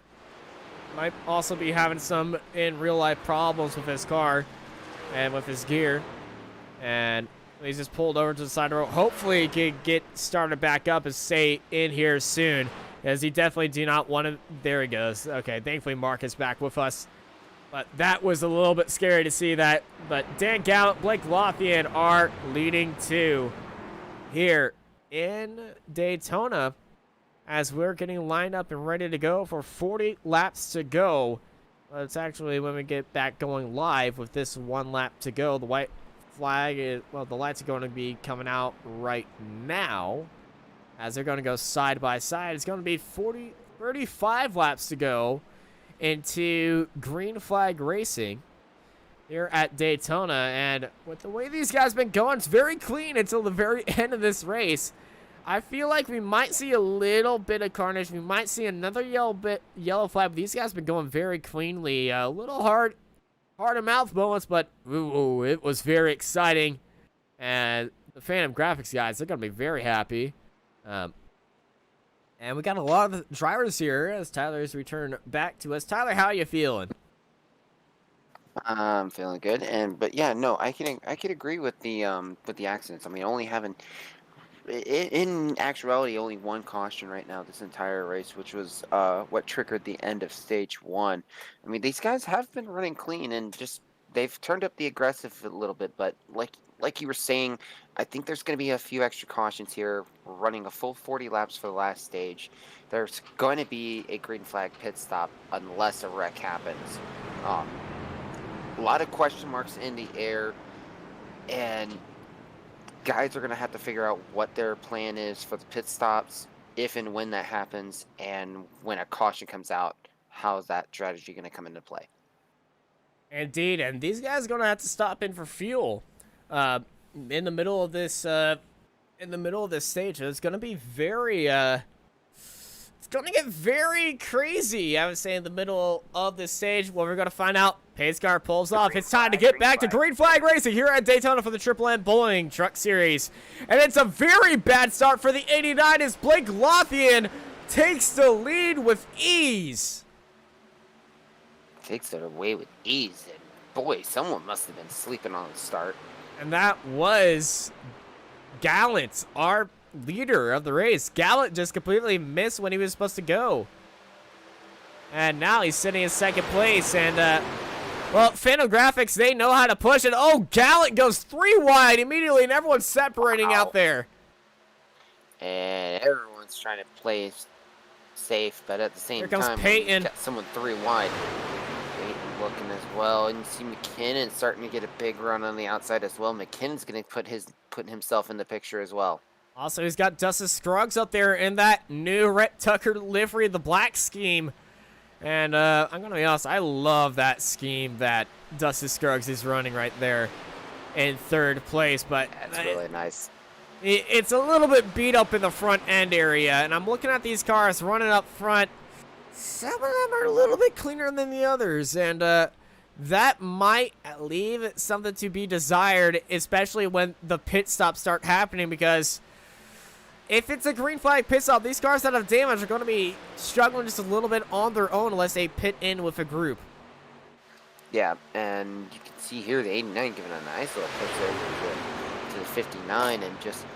Might also be having some in real life problems with his car and with his gear. And he's just pulled over to the side of the road. Hopefully he can get started back up and stay in here soon, as he definitely do not want to. There he goes. Okay, thankfully Mark is back with us. But that was a little bit scary to see that. But Dan Gallant, Blake Lothian are leading two here in Daytona as we're getting lined up and ready to go for 40 laps to go. Well, it's actually when we get back going live with this 1 lap to go. The white flag is, well, the lights are going to be coming out right now as they're going to go side by side. It's going to be 35 laps to go into green flag racing here at Daytona. And with the way these guys have been going, it's very clean until the very end of this race. I feel like we might see a little bit of carnage. We might see another yellow flag, but these guys have been going very cleanly. A little hard of mouth moments, but ooh, it was very exciting. And the Phantom Graphics guys, they're going to be very happy. And we got a lot of drivers here as Tyler's returned back to us. Tyler, how are you feeling? I'm feeling good, but yeah, no, I could agree with the accidents. I mean, only having in actuality only 1 caution right now this entire race, which was what triggered the end of stage 1. I mean, these guys have been running clean and just they've turned up the aggressive a little bit, but like you were saying, I think there's going to be a few extra cautions here. We're running a full 40 laps for the last stage. There's going to be a green flag pit stop unless a wreck happens. A lot of question marks in the air, and guys are going to have to figure out what their plan is for the pit stops, if and when that happens, and when a caution comes out, how's that strategy going to come into play? Indeed, and these guys are going to have to stop in for fuel in the middle of this stage. It's going to be very it's going to get very crazy, I would say, in the middle of this stage. Well, we're going to find out. Pace car pulls off. It's time to get back to green flag racing here at Daytona for the Triple M Bowling Truck Series. And it's a very bad start for the 89 as Blake Lothian takes the lead with ease. Takes it away with ease, and boy, someone must have been sleeping on the start. And that was Gallant, our leader of the race. Gallant just completely missed when he was supposed to go. And now he's sitting in second place. And, well, Phantom Graphics, they know how to push it. Oh, Gallant goes 3 wide immediately, and everyone's separating out there. And everyone's trying to play safe, but at the same time, Peyton. Got someone 3 wide. Peyton looking as well, and you see McKinnon starting to get a big run on the outside as well. McKinnon's going to put himself in the picture as well. Also, he's got Dustin Scruggs up there in that new Rhett Tucker livery, the black scheme. And I'm going to be honest, I love that scheme that Dustin Scruggs is running right there in 3rd place. But that's really nice. It's a little bit beat up in the front end area. And I'm looking at these cars running up front. Some of them are a little bit cleaner than the others. And that might leave something to be desired, especially when the pit stops start happening, because if it's a green flag pit stop, these cars that have damage are going to be struggling just a little bit on their own unless they pit in with a group. Yeah, and you can see here the 89 giving a nice little push over to the 59 and just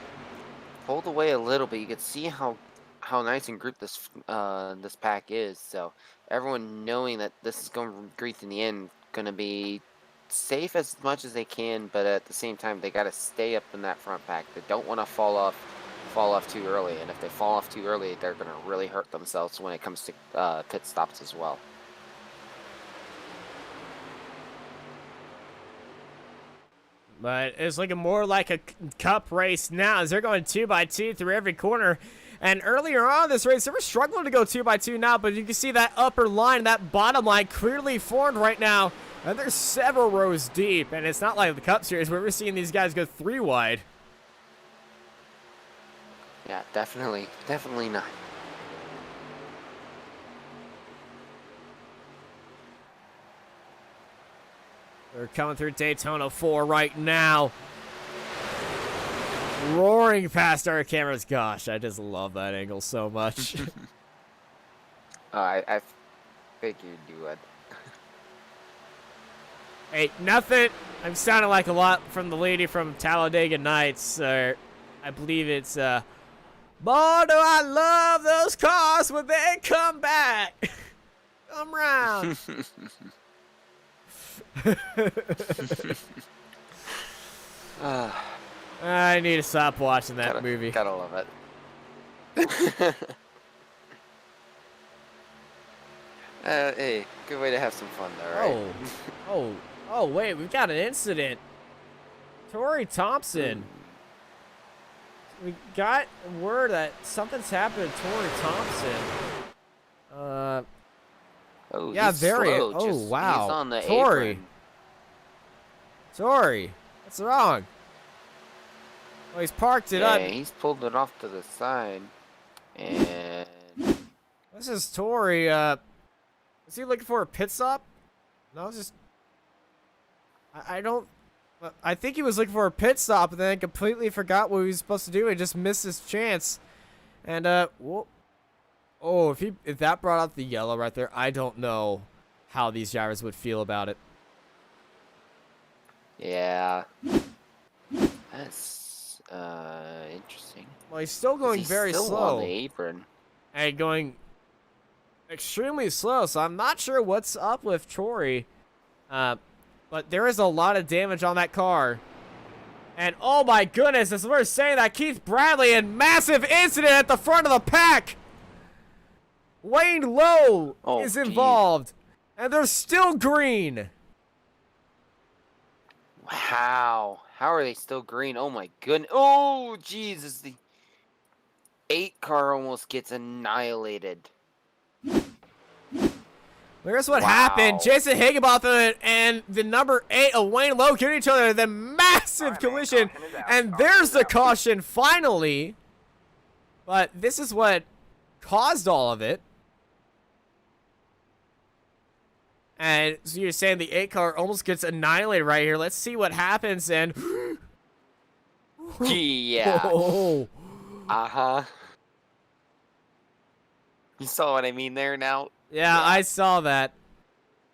pulled away a little bit. You can see how nice and grouped this this pack is. So everyone knowing that this is going to grease in the end, going to be safe as much as they can, but at the same time they got to stay up in that front pack. They don't want to fall off fall off too early. And if they fall off too early, they're going to really hurt themselves when it comes to pit stops as well. But it's looking more like a cup race now as they're going 2x2 through every corner. And earlier on in this race, they were struggling to go 2x2 now, but you can see that upper line, that bottom line clearly formed right now. And they're several rows deep, and it's not like the Cup Series where we're seeing these guys go 3 wide. Yeah, definitely not. They're coming through Daytona 4 right now. Roaring past our cameras. Gosh, I just love that angle so much. I figured you would. Hey, nothing. I'm sounding like a lot from the lady from Talladega Nights. I believe it's, boy, do I love those cars when they come back. Come round. I need to stop watching that movie. Gotta love it. Hey, good way to have some fun there, right? Oh, wait, we've got an incident. Tori Thompson. We got word that something's happened to Tori Thompson. Oh, yeah, he's very. slow. Oh, wow. He's on the Tori. apron. Tori, what's wrong? Well, he's parked it up. Yeah, he's pulled it off to the side. And This is Tori. Is he looking for a pit stop? No, just. I don't. I think he was looking for a pit stop and then completely forgot what he was supposed to do and just missed his chance. And whoa. Oh, if that brought out the yellow right there, I don't know how these drivers would feel about it. yeah, that's interesting. Well, he's still going very still slow. on the apron. And going extremely slow, so I'm not sure what's up with Tori. But there is a lot of damage on that car. And oh my goodness, as we're saying that, Keith Bradley in massive incident at the front of the pack. Wayne Lowe is involved. And they're still green. Wow. How are they still green? Oh my goodness. Oh, Jesus. The 8 car almost gets annihilated. Here's what happened. Jason Higginbotham and the number 8 of Wayne Lowe get each other. The massive collision. And there's the caution finally. But this is what caused all of it. And so you're saying the 8 car almost gets annihilated right here. Let's see what happens. And yeah. Oh. Uh-huh. You saw what I mean there now? Yeah, I saw that.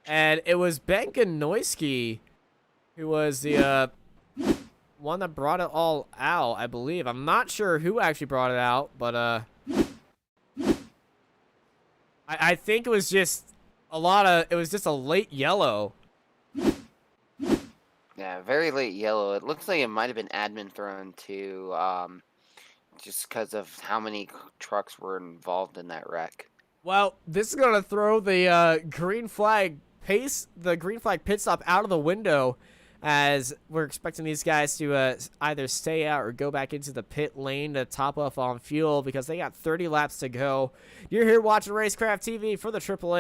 And it was Ben Ganoyski who was the one that brought it all out, I believe. I'm not sure who actually brought it out, but I think it was just it was just a late yellow. Yeah, very late yellow. It looks like it might have been admin thrown too, just because of how many trucks were involved in that wreck. Well, this is gonna throw the green flag pit stop out of the window, as we're expecting these guys to either stay out or go back into the pit lane to top off on fuel because they got 30 laps to go. You're here watching Racecraft TV for the Triple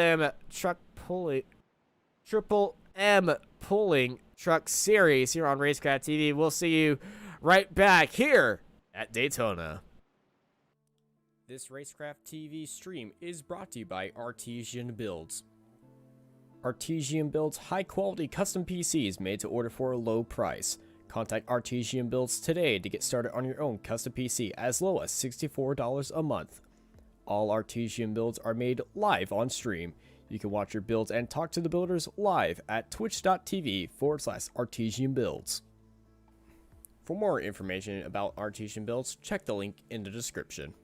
M Pulling Truck Series here on Racecraft TV. We'll see you right back here at Daytona. This Racecraft TV stream is brought to you by Artesian Builds. Artesian builds high-quality custom PCs made to order for a low price. Contact Artesian Builds today to get started on your own custom PC as low as $64 a month. All Artesian builds are made live on stream. You can watch your builds and talk to the builders live at twitch.tv/Artesian Builds. For more information about Artesian Builds, check the link in the description.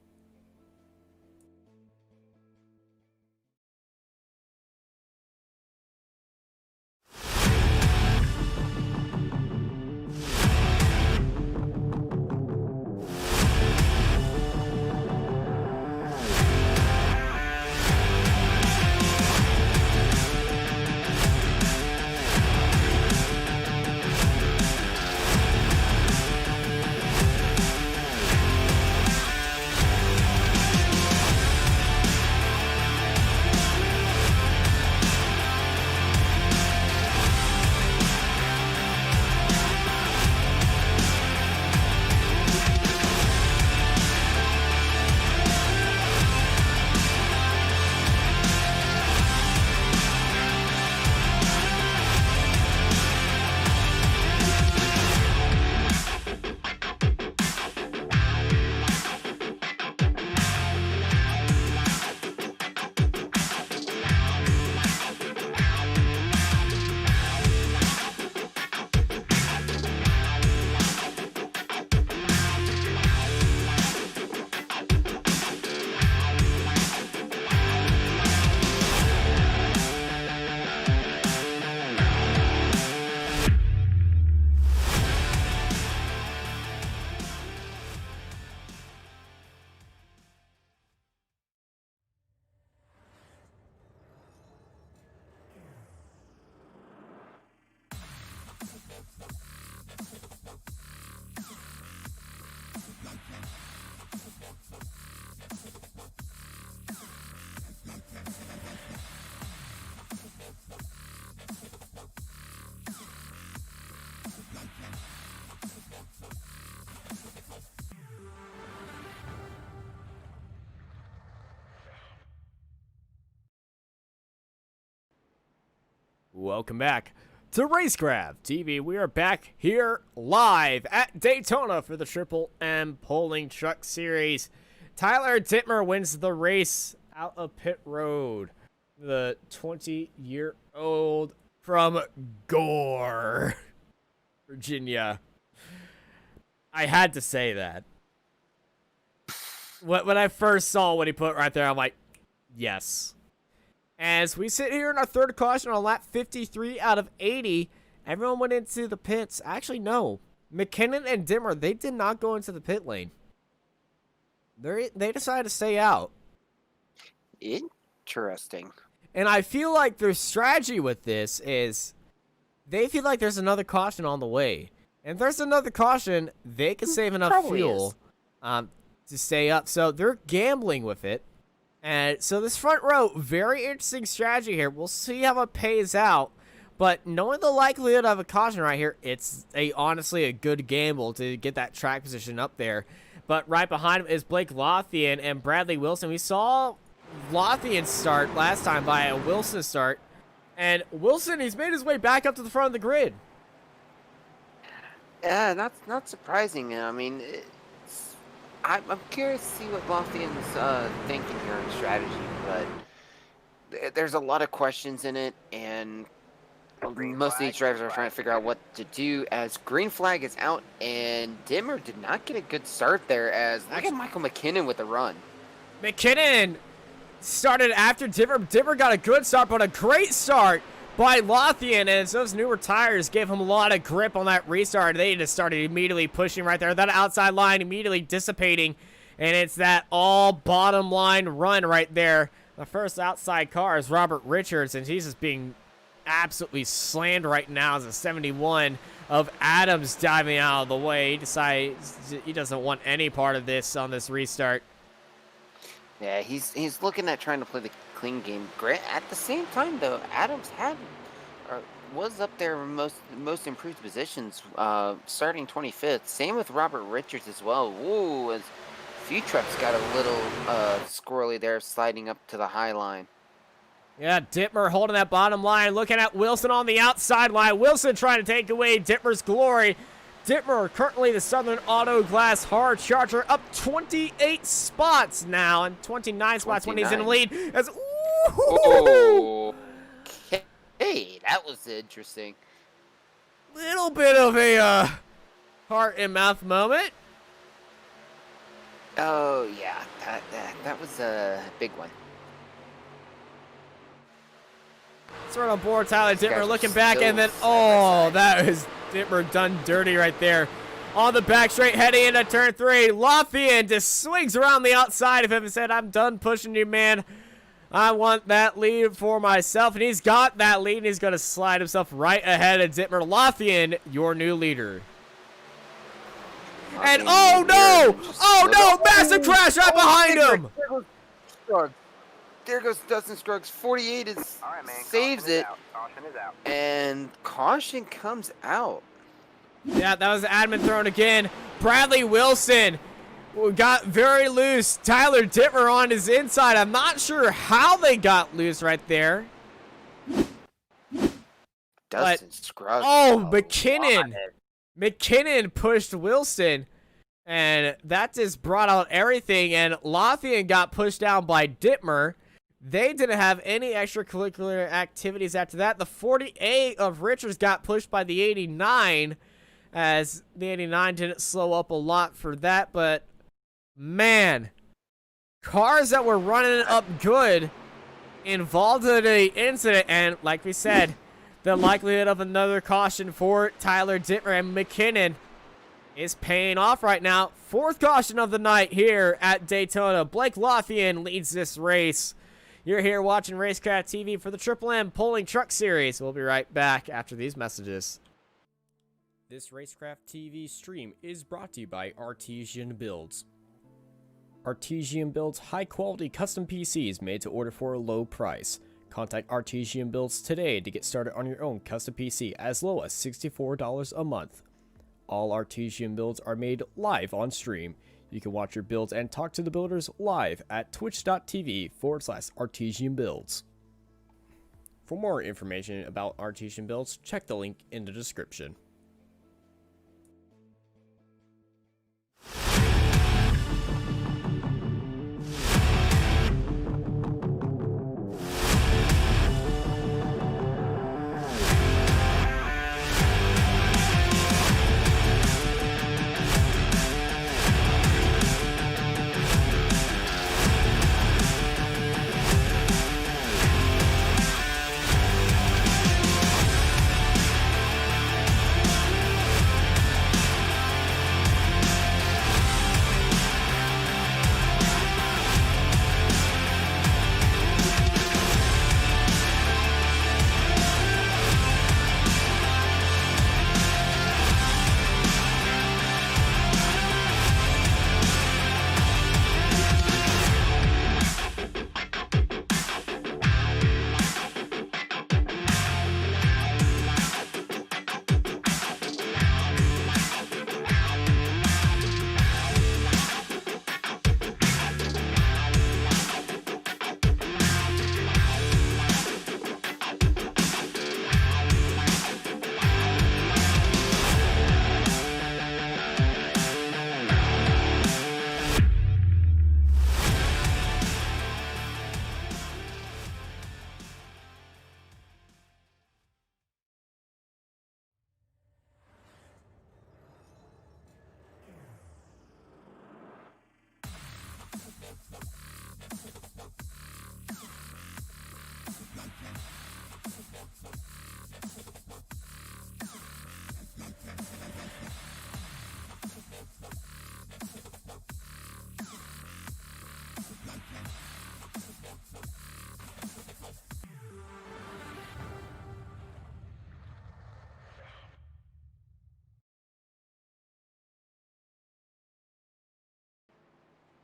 Welcome back to Racecraft TV. We are back here live at Daytona for the Triple M Polling Truck Series. Tyler Dittmer wins the race out of pit road. The 20-year-old from Gore, Virginia. I had to say that. When I first saw what he put right there, I'm like, yes. As we sit here in our third caution on lap 53 out of 80, everyone went into the pits. Actually, no. McKinnon and Dimmer, they did not go into the pit lane. They decided to stay out. Interesting. And I feel like their strategy with this is they feel like there's another caution on the way. And if there's another caution, they can save enough fuel to stay up. So they're gambling with it. And so this front row, very interesting strategy here. We'll see how it pays out. But knowing the likelihood of a caution right here, it's honestly a good gamble to get that track position up there. But right behind him is Blake Lothian and Bradley Wilson. We saw Lothian start last time by a Wilson start. And Wilson, he's made his way back up to the front of the grid. Yeah, that's not surprising. I mean, I'm curious to see what Lothian's thinking here in strategy, but there's a lot of questions in it, and most of these drivers are trying to figure out what to do as green flag is out, and Dimmer did not get a good start there as look at Michael McKinnon with the run. McKinnon started after Dimmer. Dimmer got a good start, but a great start by Lothian, as those newer tires gave him a lot of grip on that restart. They just started immediately pushing right there. That outside line immediately dissipating, and it's that all bottom line run right there. The first outside car is Robert Richards, and he's just being absolutely slammed right now as a 71 of Adams diving out of the way. He decides he doesn't want any part of this on this restart. Yeah, he's looking at trying to play the clean game. At the same time, though, Adams was up there in most improved positions, starting 25th. Same with Robert Richards as well. Woo, as few trucks got a little squirrely there, sliding up to the high line. Yeah, Dittmer holding that bottom line, looking at Wilson on the outside line. Wilson trying to take away Dittmer's glory. Dittmer, currently the Southern Auto Glass Hard Charger, up 28 spots now, and 29 spots when he's in the lead. As, oh, hey, that was interesting. Little bit of a heart and mouth moment. Oh yeah, that was a big one. Sort on board, Tyler Dittmer looking back, and then, oh, that is Dittmer done dirty right there. On the back straight, heading into turn 3. Lothian just swings around the outside of him and said, I'm done pushing you, man. I want that lead for myself. And he's got that lead, and he's going to slide himself right ahead of Dittmer. Lothian, your new leader. And, oh, no! Oh, no! Massive crash right behind him! There goes Dustin Scruggs. 48 saves it. Caution is out. And caution comes out. Yeah, that was the admin thrown again. Bradley Wilson got very loose. Tyler Dittmer on his inside. I'm not sure how they got loose right there. Dustin Scruggs. Oh, McKinnon. McKinnon pushed Wilson. And that just brought out everything. And Lothian got pushed down by Dittmer. They didn't have any extracurricular activities after that. The 48 of Richards got pushed by the 89, as the 89 didn't slow up a lot for that. But, man, cars that were running up good involved in the incident. And, like we said, the likelihood of another caution for Tyler Dittmer and McKinnon is paying off right now. Fourth caution of the night here at Daytona. Blake Lothian leads this race. You're here watching Racecraft TV for the Triple M Polling Truck Series. We'll be right back after these messages. This Racecraft TV stream is brought to you by Artesian Builds. Artesian builds high-quality custom PCs made to order for a low price. Contact Artesian Builds today to get started on your own custom PC as low as $64 a month. All Artesian builds are made live on stream. You can watch your builds and talk to the builders live at twitch.tv/Artesian Builds. For more information about artesian builds, check the link in the description.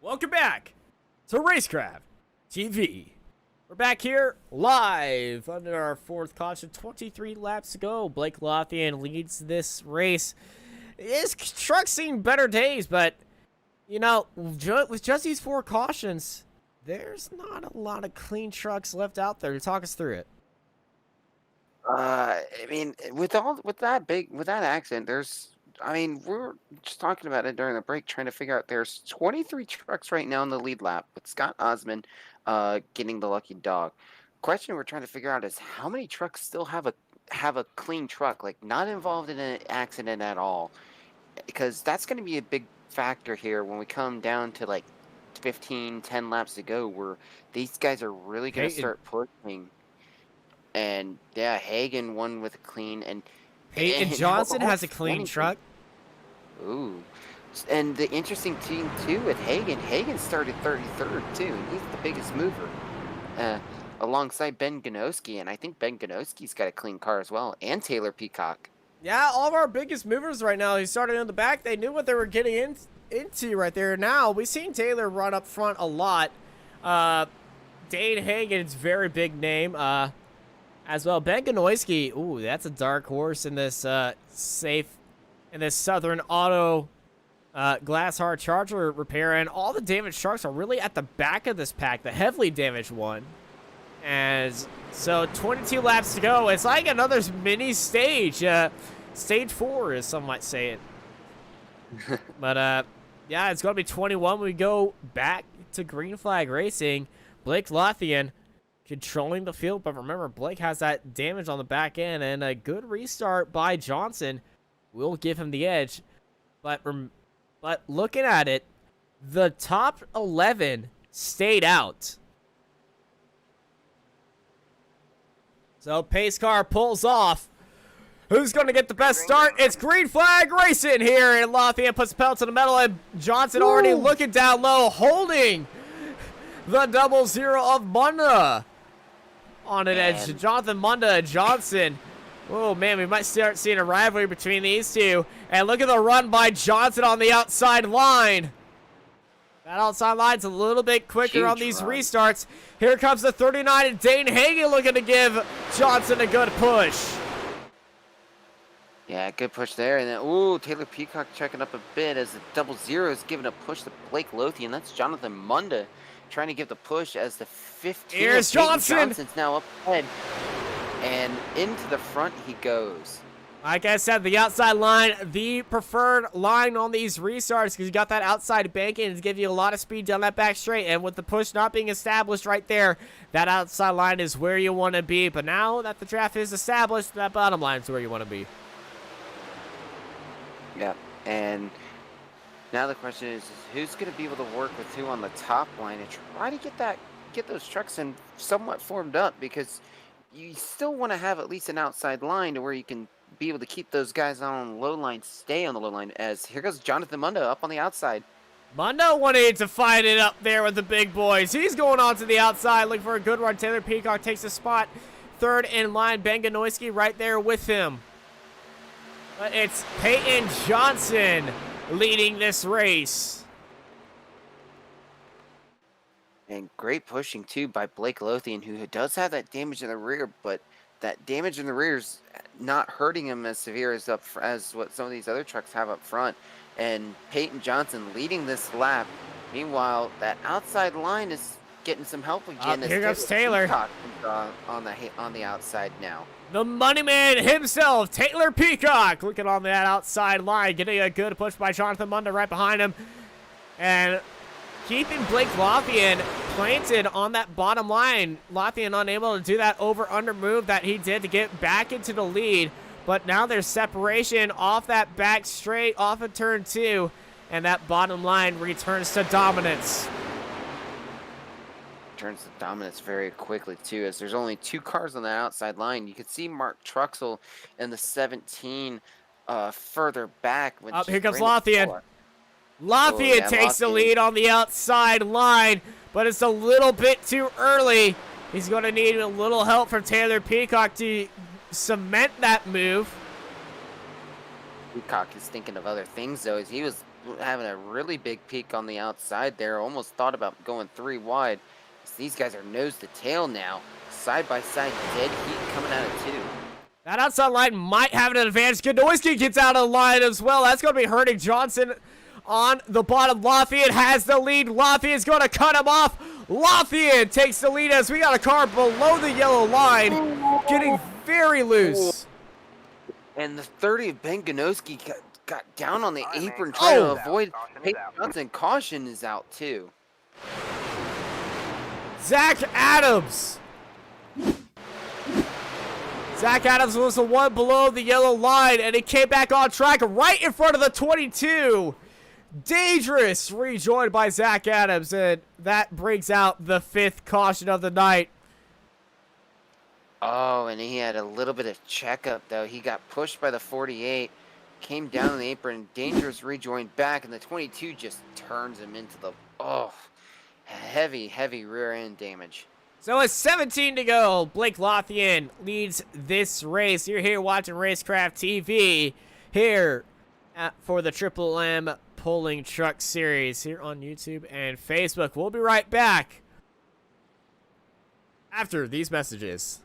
Welcome back to Racecraft TV. We're back here live under our fourth caution. 23 laps to go. Blake Lothian leads this race. His truck's seen better days, but, you know, with just these 4 cautions, there's not a lot of clean trucks left out there. Talk us through it. I mean, with that accident, we're just talking about it during the break, trying to figure out there's 23 trucks right now in the lead lap with Scott Osmond getting the lucky dog. Question we're trying to figure out is how many trucks still have a clean truck, like not involved in an accident at all, because that's going to be a big factor here when we come down to like 10 laps to go, where these guys are really going to start pushing. And yeah, Hagen won with a clean, and Peyton Johnson has a clean truck. Ooh. And the interesting thing, too, with Hagen started 33rd, too, and he's the biggest mover, alongside Ben Ganoski, and I think Ben Ganoski's got a clean car as well, and Taylor Peacock. Yeah, all of our biggest movers right now, he started in the back. They knew what they were getting into right there. Now, we've seen Taylor run up front a lot. Dane Hagen's very big name, as well. Ben Ganoski, ooh, that's a dark horse in this Southern Auto glass hard charger repair, and all the damaged trucks are really at the back of this pack, the heavily damaged one. And so 22 laps to go. It's like another mini stage, stage 4, as some might say it. But yeah, it's gonna be 21 when we go back to Green Flag Racing. Blake Lothian controlling the field, but remember, Blake has that damage on the back end, and a good restart by Johnson will give him the edge. But looking at it, the top 11 stayed out. So pace car pulls off. Who's going to get the best start? It's Green Flag Racing here, and Lothian puts the pedal to the metal, and Johnson already looking down low, holding the 00 of Munda on an edge. Jonathan Munda and Johnson. Oh, man, we might start seeing a rivalry between these two. And look at the run by Johnson on the outside line. That outside line's a little bit quicker on these restarts. Here comes the 39, and Dane Hagen looking to give Johnson a good push. Yeah, good push there. And then, ooh, Taylor Peacock checking up a bit as the 00 is giving a push to Blake Lothian. That's Jonathan Munda trying to give the push as the 15. Here's Johnson. Johnson's now up ahead. and into the front he goes. Like I said, the outside line, the preferred line on these restarts, because you got that outside banking to give you a lot of speed down that back straight. And with the push not being established right there, that outside line is where you want to be. But now that the draft is established, that bottom line is where you want to be. Yeah, and now the question is who's going to be able to work with who on the top line and try to get those trucks in somewhat formed up, because you still want to have at least an outside line to where you can be able to keep those guys on the low line, stay on the low line. As here goes Jonathan Mundo up on the outside. Mundo wanted to fight it up there with the big boys. He's going on to the outside, looking for a good run. Taylor Peacock takes a spot. Third in line, Ben Ganoyski right there with him. But it's Peyton Johnson leading this race. And great pushing, too, by Blake Lothian, who does have that damage in the rear, but that damage in the rear is not hurting him as severe as what some of these other trucks have up front. And Peyton Johnson leading this lap. Meanwhile, that outside line is getting some help again. Here comes Taylor. On the outside now. The money man himself, Taylor Peacock, looking on that outside line, getting a good push by Jonathan Mundo right behind him. And keeping Blake Lothian planted on that bottom line. Lothian unable to do that over-under move that he did to get back into the lead. But now there's separation off that back straight, off of turn 2. And that bottom line returns to dominance. Turns to dominance very quickly, too, as there's only 2 cars on the outside line. You can see Mark Truxell in the 17 further back. Here comes Lothian. Lothian takes the lead on the outside line, but it's a little bit too early. He's going to need a little help from Taylor Peacock to cement that move. Peacock is thinking of other things, though, as he was having a really big peak on the outside there. Almost thought about going 3 wide. These guys are nose to tail now. Side by side, dead heat coming out of 2. That outside line might have an advantage. Gnoyski gets out of the line as well. That's going to be hurting Johnson on the bottom. Lothian has the lead. Lothian's going to cut him off. Lothian takes the lead as we got a car below the yellow line, getting very loose. And the 30 of Ben Ganoski got down on the apron trying to avoid Peyton Johnson. Caution is out, too. Zach Adams. Zach Adams was the one below the yellow line, and he came back on track right in front of the 22. Dangerous rejoined by Zach Adams, and that brings out the 5th caution of the night. Oh, and he had a little bit of checkup, though. He got pushed by the 48, came down on the apron, Dangerous rejoined back, and the 22 just turns him into the, heavy rear end damage. So with 17 to go, Blake Lothian leads this race. You're here watching Racecraft TV here for the Triple M Pulling Truck Series here on YouTube and Facebook. We'll be right back after these messages.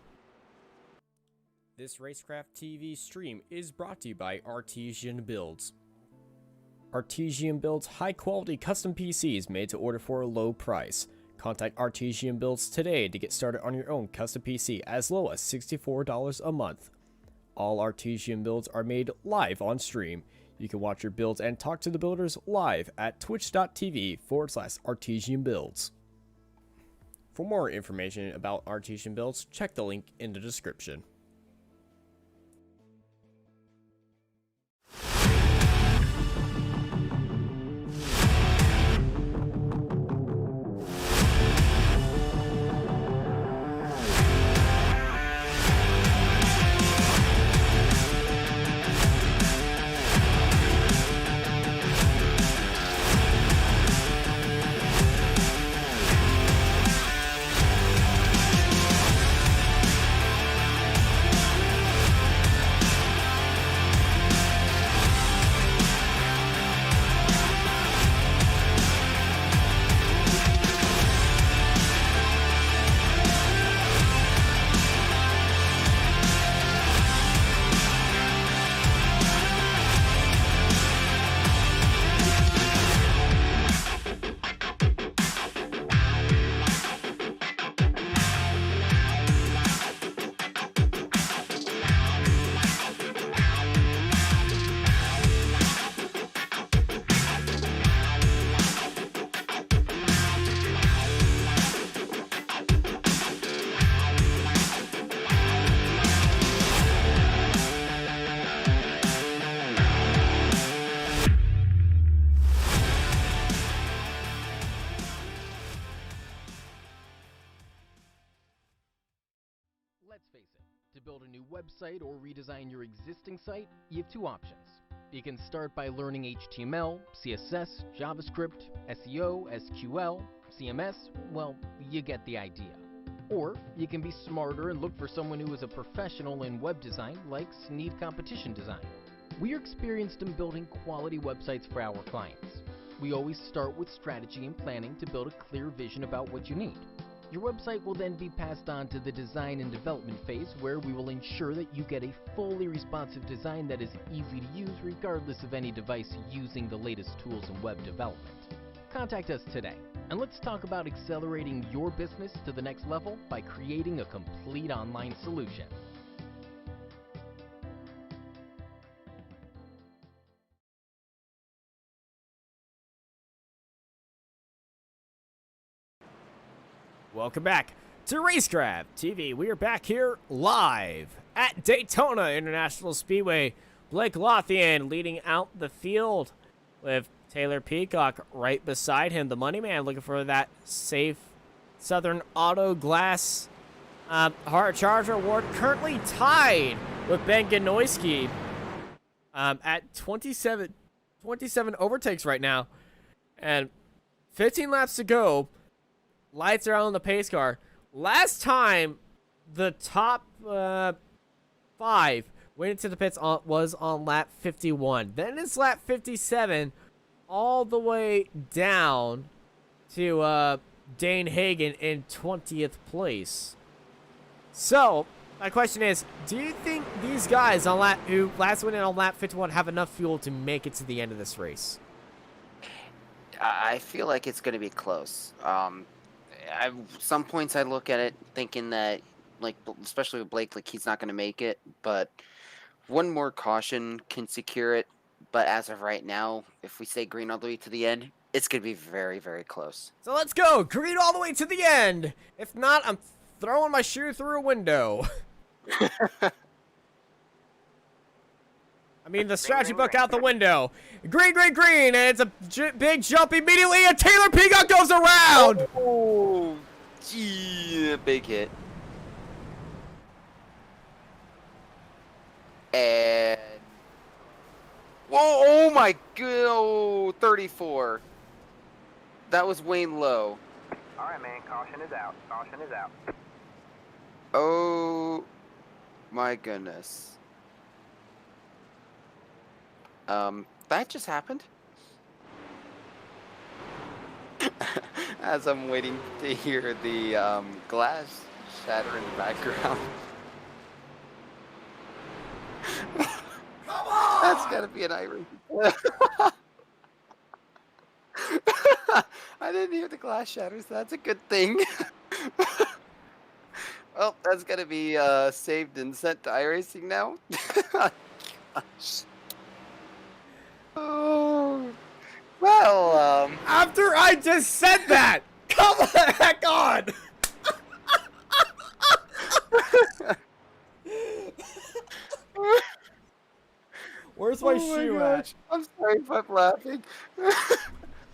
This Racecraft TV stream is brought to you by Artesian Builds. Artesian builds high-quality custom PCs made to order for a low price. Contact Artesian Builds today to get started on your own custom PC as low as $64 a month. All Artesian builds are made live on stream. You can watch your builds and talk to the builders live at twitch.tv/Artesian Builds. For more information about Artesian Builds, check the link in the description. build a new website or redesign your existing site, you have two options. You can start by learning HTML, CSS, JavaScript, SEO, SQL, CMS, well, you get the idea. Or you can be smarter and look for someone who is a professional in web design, like Sneed Competition Design. We are experienced in building quality websites for our clients. We always start with strategy and planning to build a clear vision about what you need. Your website will then be passed on to the design and development phase, where we will ensure that you get a fully responsive design that is easy to use regardless of any device using the latest tools in web development. Contact us today, and let's talk about accelerating your business to the next level by creating a complete online solution. Welcome back to Racecraft TV. We are back here live at Daytona International Speedway. Blake Lothian leading out the field with Taylor Peacock right beside him. The money man looking for that safe Southern Auto Glass Hard Charger award. Currently tied with Ben Ganoyski at 27 overtakes right now. And 15 laps to go. Lights are out on the pace car. Last time the top 5 went into the pits was on lap 51. Then it's lap 57 all the way down to Dane Hagen in 20th place. So, my question is, do you think these guys who last went in on lap 51 have enough fuel to make it to the end of this race? I feel like it's going to be close. Some points I look at it thinking that, like, especially with Blake, like, he's not going to make it, but one more caution can secure it. But as of right now, if we stay green all the way to the end, it's going to be very, very close. So let's go green all the way to the end. If not, I'm throwing my shoe through a window. I mean, the strategy book out the window. Green, green, green, and it's a big jump immediately, and Taylor Peacock goes around! Oh, gee, big hit. And... whoa, oh my god, oh, 34. That was Wayne Lowe. Alright, man, caution is out. Caution is out. Oh, my goodness. That just happened. As I'm waiting to hear the glass shatter in the background. Come on! That's gotta be an iron. I didn't hear the glass shatter, so that's a good thing. Well, that's gotta be saved and sent to iRacing now. Gosh. Oh, well, After I just said that! Come the heck on! Where's my shoe at? I'm sorry if I'm laughing.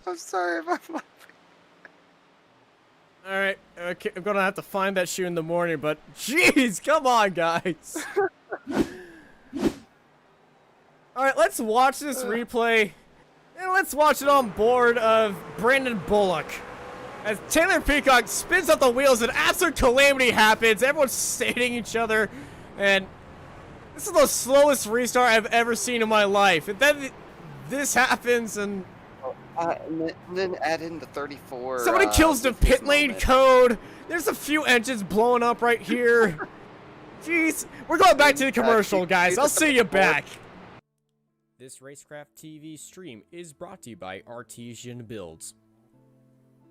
I'm sorry if I'm laughing. Alright, okay, I'm gonna have to find that shoe in the morning, but jeez, come on, guys! Alright, let's watch this replay, and let's watch it on board of Brandon Bullock. As Taylor Peacock spins out the wheels, an absolute calamity happens, everyone's stating each other, and this is the slowest restart I've ever seen in my life. And then this happens, and then add in the 34. somebody kills the pit lane code. There's a few engines blowing up right here. Jeez, we're going back to the commercial, guys. I'll see you back. This Racecraft TV stream is brought to you by Artesian Builds.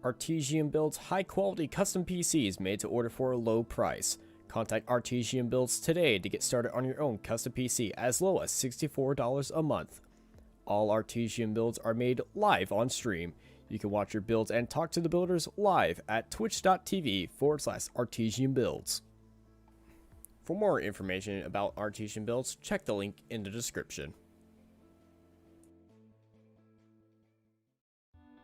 Artesian builds high-quality custom PCs made to order for a low price. Contact Artesian Builds today to get started on your own custom PC as low as $64 a month. All Artesian builds are made live on stream. You can watch your builds and talk to the builders live at twitch.tv/Artesian Builds. For more information about Artesian Builds, check the link in the description.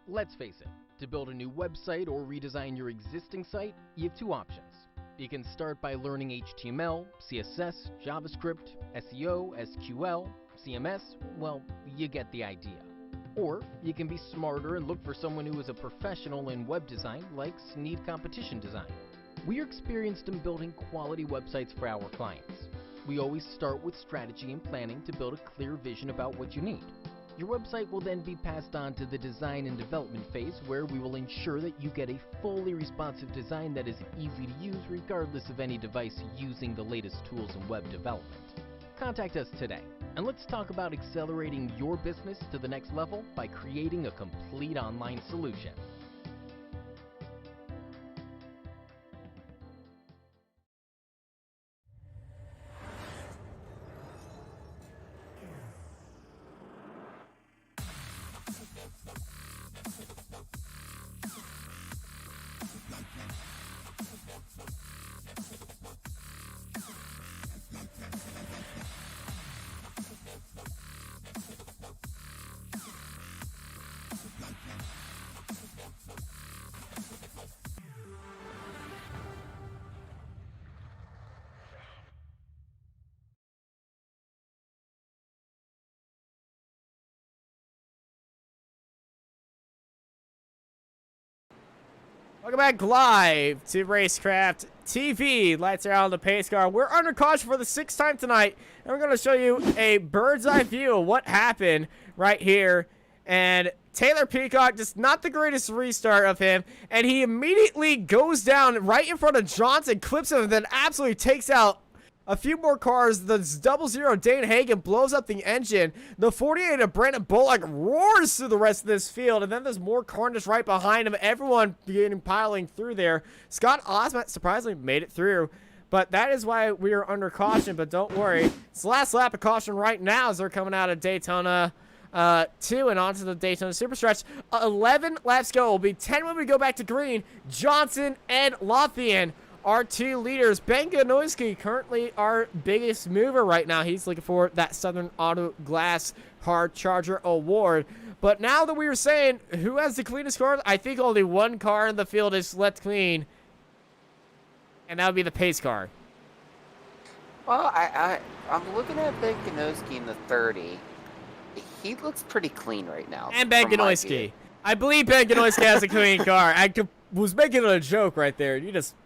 Let's face it, to build a new website or redesign your existing site, you have two options. You can start by learning HTML, CSS, JavaScript, SEO, SQL, CMS, well, you get the idea. Or you can be smarter and look for someone who is a professional in web design like Sneed Competition Design. We are experienced in building quality websites for our clients. We always start with strategy and planning to build a clear vision about what you need. Your website will then be passed on to the design and development phase, where we will ensure that you get a fully responsive design that is easy to use regardless of any device using the latest tools in web development. Contact us today, and let's talk about accelerating your business to the next level by creating a complete online solution. Welcome back live to Racecraft TV. Lights are out on the pace car. We're under caution for the 6th time tonight, and we're going to show you a bird's eye view of what happened right here. And Taylor Peacock, just not the greatest restart of him, and he immediately goes down right in front of Johnson, clips him, and then absolutely takes out a few more cars. The 00 Dane Hagen blows up the engine. The 48 of Brandon Bullock roars through the rest of this field. And then there's more carnage right behind him. Everyone beginning piling through there. Scott Osment surprisingly made it through. But that is why we are under caution. But don't worry. It's the last lap of caution right now as they're coming out of Daytona 2 and onto the Daytona Super Stretch. 11 laps go. It'll be 10 when we go back to green. Johnson and Lothian, our two leaders. Ben Ganoyski, currently our biggest mover right now. He's looking for that Southern Auto Glass Hard Charger Award. But now that we were saying who has the cleanest car, I think only one car in the field is left clean, and that would be the pace car. Well, I'm looking at Ben Ganoyski in the 30. He looks pretty clean right now. And Ben Ganoyski. I believe Ben Ganoyski has a clean car. I was making a joke right there. You just...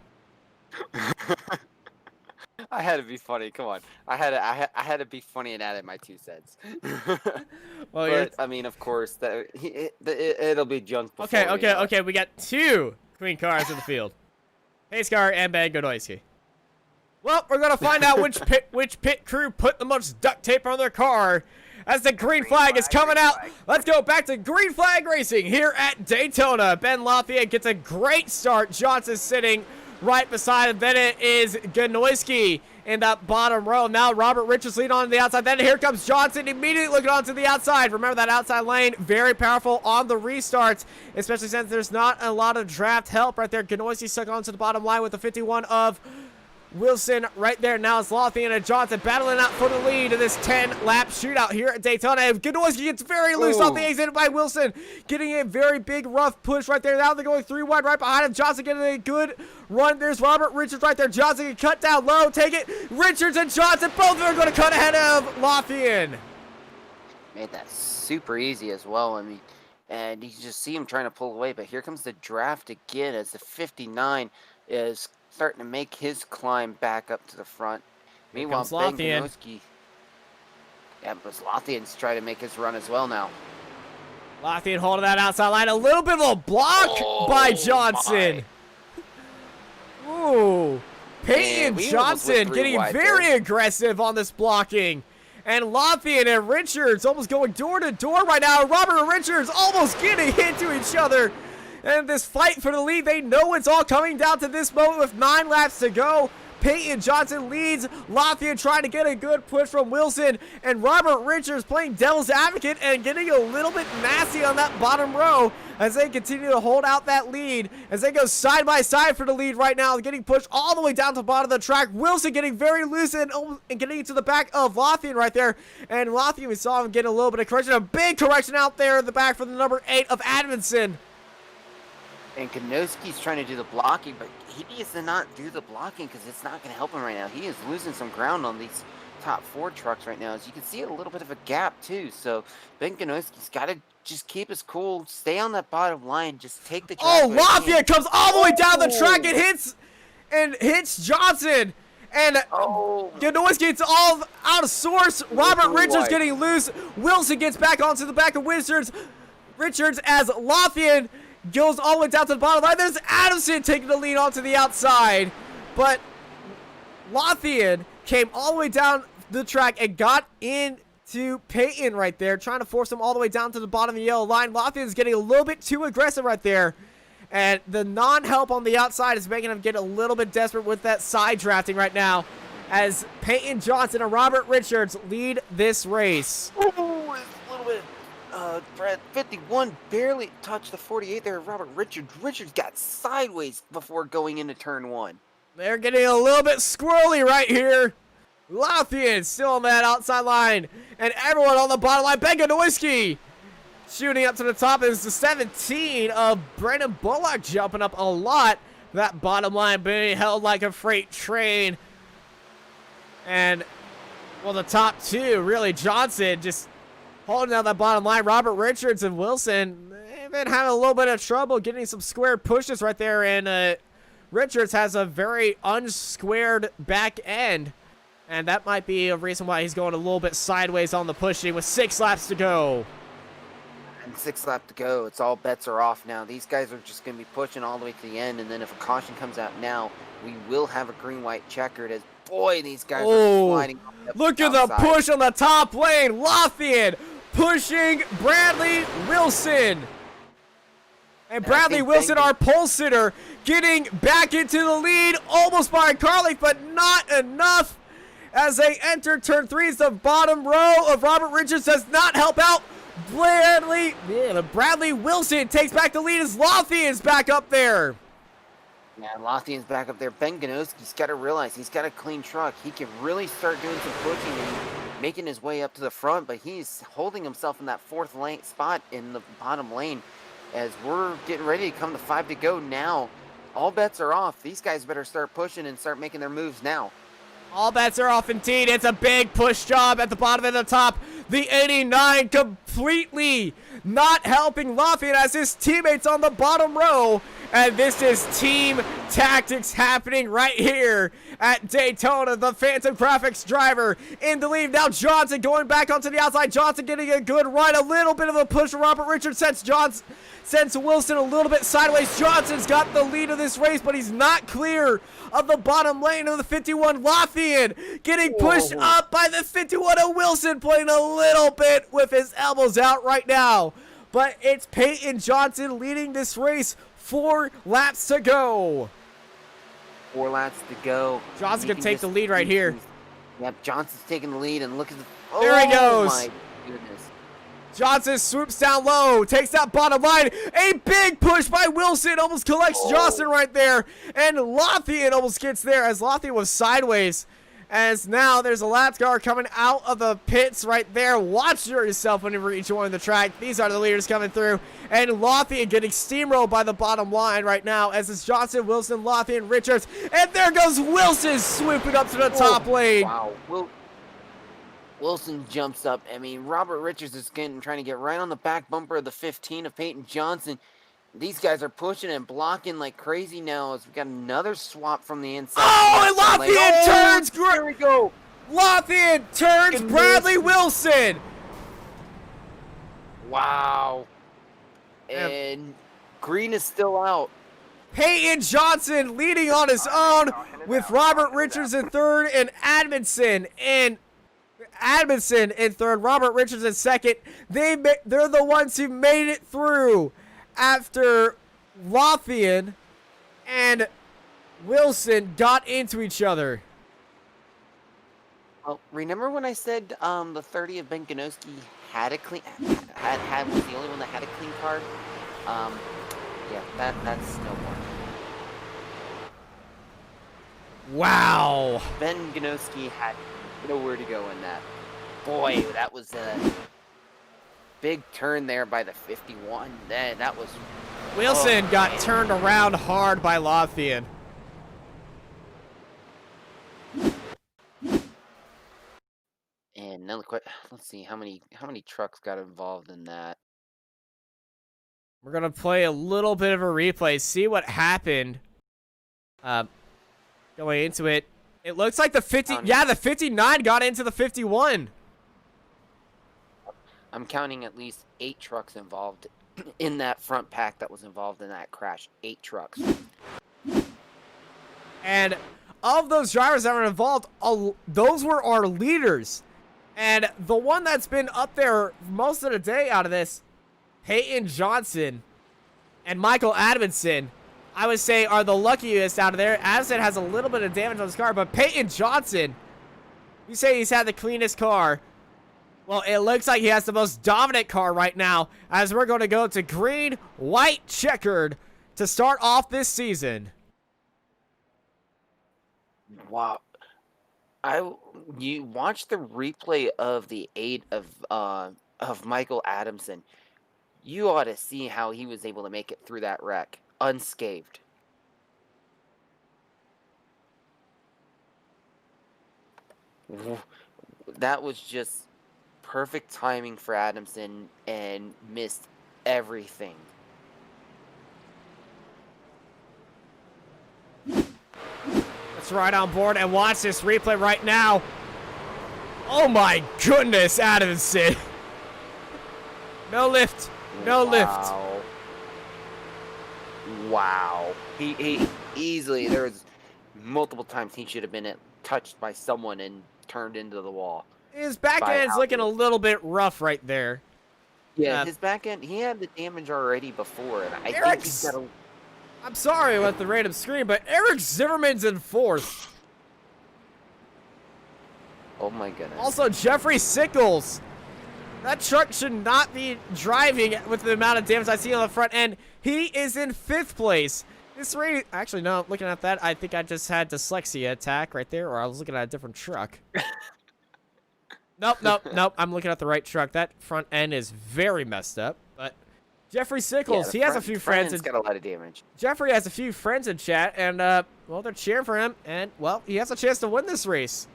I had to be funny. Come on, I had to be funny and added my 2 cents. Well, but I mean, of course, it'll be junk. Okay. We got 2 clean cars in the field. Pace car and Ben Ganoyski. Well, we're gonna find out which pit crew put the most duct tape on their car as the green flag is coming out. Let's go back to green flag racing here at Daytona. Ben Lothian gets a great start. Johnson's sitting right beside him. Then it is Ganoyski in that bottom row. Now Robert Richards lead on the outside. Then here comes Johnson immediately looking onto the outside. Remember that outside lane, very powerful on the restarts, especially since there's not a lot of draft help right there. Ganoyski stuck onto the bottom line with the 51 of Wilson right there. Now it's Lothian and Johnson battling out for the lead in this 10-lap shootout here at Daytona. And Ganoyski gets very loose off the exit by Wilson, getting a very big rough push right there. Now they're going 3 wide right behind him. Johnson getting a good run. There's Robert Richards right there. Johnson can cut down low, take it. Richards and Johnson, both of them are going to cut ahead of Lothian. Made that super easy as well. I mean, and you just see him trying to pull away, but here comes the draft again as the 59 is starting to make his climb back up to the front. Meanwhile, Ben Ganoyski, but Lothian's trying to make his run as well now. Lothian holding that outside line. A little bit of a block by Johnson. Ooh. Peyton Johnson getting very aggressive on this blocking. And Lothian and Richards almost going door to door right now. Robert and Richards almost getting into each other. And this fight for the lead, they know it's all coming down to this moment with 9 laps to go. Peyton Johnson leads. Lothian trying to get a good push from Wilson. And Robert Richards playing devil's advocate and getting a little bit nasty on that bottom row as they continue to hold out that lead. As they go side by side for the lead right now, getting pushed all the way down to the bottom of the track. Wilson getting very loose and getting into the back of Lothian right there. And Lothian, we saw him get a little bit of correction. A big correction out there in the back for the number 8 of Adamson. And Kanoski's trying to do the blocking, but he needs to not do the blocking because it's not going to help him right now. He is losing some ground on these top 4 trucks right now. As you can see, a little bit of a gap too. So Ben Kanoski's got to just keep his cool, stay on that bottom line, just take the track. Oh, Lafayette comes all the way down the track and hits Johnson. And Ganois gets all out of source. Robert Richards getting loose. Wilson gets back onto the back of Richards as Lafayette goes all the way down to the bottom line. There's Adamson taking the lead onto the outside. But Lafayette came all the way down the track and got into Peyton right there, trying to force him all the way down to the bottom of the yellow line. Lafayette is getting a little bit too aggressive right there. And the non-help on the outside is making him get a little bit desperate with that side drafting right now, as Peyton Johnson and Robert Richards lead this race. Oh, a little bit. Brad, 51 barely touched the 48 there. Robert Richards. Richards got sideways before going into turn 1. They're getting a little bit squirrely right here. Lafayette still on that outside line. And everyone on the bottom line. Beganoisky shooting up to the top is the 17 of Brandon Bullock, jumping up a lot. That bottom line being held like a freight train. And, well, the top 2, really, Johnson just holding down that bottom line. Robert Richards and Wilson, they've been having a little bit of trouble getting some square pushes right there. And Richards has a very unsquared back end. And that might be a reason why he's going a little bit sideways on the pushing with 6 laps to go. And 6 laps to go. It's all bets are off now. These guys are just going to be pushing all the way to the end. And then if a caution comes out now, we will have a green-white-checkered as, boy, these guys are sliding. Look at the push on the top lane. Lafayette pushing Bradley Wilson. And Bradley Wilson, our pole sitter, getting back into the lead. Almost by Carly, but not enough. As they enter turn 3, the bottom row of Robert Richards does not help out. Bradley Wilson takes back the lead as Lafayette is back up there. Yeah, Lafayette's back up there. Ben Ganoski's got to realize he's got a clean truck. He can really start doing some pushing and making his way up to the front, but he's holding himself in that 4th lane spot in the bottom lane as we're getting ready to come to 5 to go now. All bets are off. These guys better start pushing and start making their moves now. All bets are off indeed. It's a big push job at the bottom and the top. The 89 completely not helping Lafayette as his teammates on the bottom row. And this is team tactics happening right here at Daytona. The Phantom Graphics driver in the lead. Now Johnson going back onto the outside. Johnson getting a good run. A little bit of a push from Robert Richards sends Wilson a little bit sideways. Johnson's got the lead of this race, but he's not clear of the bottom lane of the 51. Lafayette getting pushed up by the 51 of Wilson, playing a little bit with his elbows out right now. But it's Peyton Johnson leading this race. 4 laps to go. 4 laps to go. Johnson can take the lead right here. Yep, Johnson's taking the lead, and look at the... There he goes. My goodness. Johnson swoops down low, takes that bottom line. A big push by Wilson, almost collects Johnson right there. And Lafayette almost gets there as Lafayette was sideways. As now there's a lap car coming out of the pits right there. Watch yourself whenever you join the track. These are the leaders coming through. And Lafayette getting steamrolled by the bottom line right now as it's Johnson, Wilson, Lafayette, and Richards. And there goes Wilson swooping up to the top lane. Wow. Wilson jumps up. I mean, Robert Richards is trying to get right on the back bumper of the 15 of Peyton Johnson. These guys are pushing and blocking like crazy now as we got another swap from the inside. Oh, and Lafayette turns. Here we go. Lafayette turns Bradley Wilson. Wow. And Green is still out. Peyton Johnson leading on his own with Robert Richards in third and Adamson in third. Robert Richards in second. They're the ones who made it through after Lafayette and Wilson got into each other. Well, remember when I said the 30 of Ben Ganoski had a clean was the only one that had a clean card? Yeah, that's no more. Wow. Ben Ganoski had nowhere to go in that. Boy, that was a big turn there by the 51. That was Wilson got turned around hard by Lothian. And another let's see how many trucks got involved in that. We're gonna play a little bit of a replay, see what happened. Going into it, it looks like the 59 got into the 51. I'm counting at least 8 trucks involved in that front pack that was involved in that crash. 8 trucks. And of those drivers that were involved, those were our leaders. And the one that's been up there most of the day out of this, Peyton Johnson and Michael Adamson, I would say are the luckiest out of there. Adamson has a little bit of damage on his car, but Peyton Johnson, you say he's had the cleanest car. Well, it looks like he has the most dominant car right now, as we're going to go to Green-white-checkered to start off this season. Wow. You watch the replay of the 8 of Michael Adamson. You ought to see how he was able to make it through that wreck unscathed. That was just perfect timing for Adamson and missed everything. Let's ride on board and watch this replay right now. Oh my goodness, Adamson. No lift. No lift. Wow. He easily, there was multiple times he should have been touched by someone and turned into the wall. His back end's looking a little bit rough right there. Yeah, his back end, he had the damage already before, and I think he's got a... I'm sorry about the random screen, but Eric Zimmerman's in 4th. Oh my goodness. Also, Jeffrey Sickles. That truck should not be driving with the amount of damage I see on the front end. He is in 5th place. This race, actually, no, looking at that, I think I just had dyslexia attack right there, or I was looking at a different truck. Nope. I'm looking at the right truck. That front end is very messed up. But Jeffrey Sickles, he has a few friends. He's got a lot of damage. Jeffrey has a few friends in chat, and well, they're cheering for him, and well, he has a chance to win this race.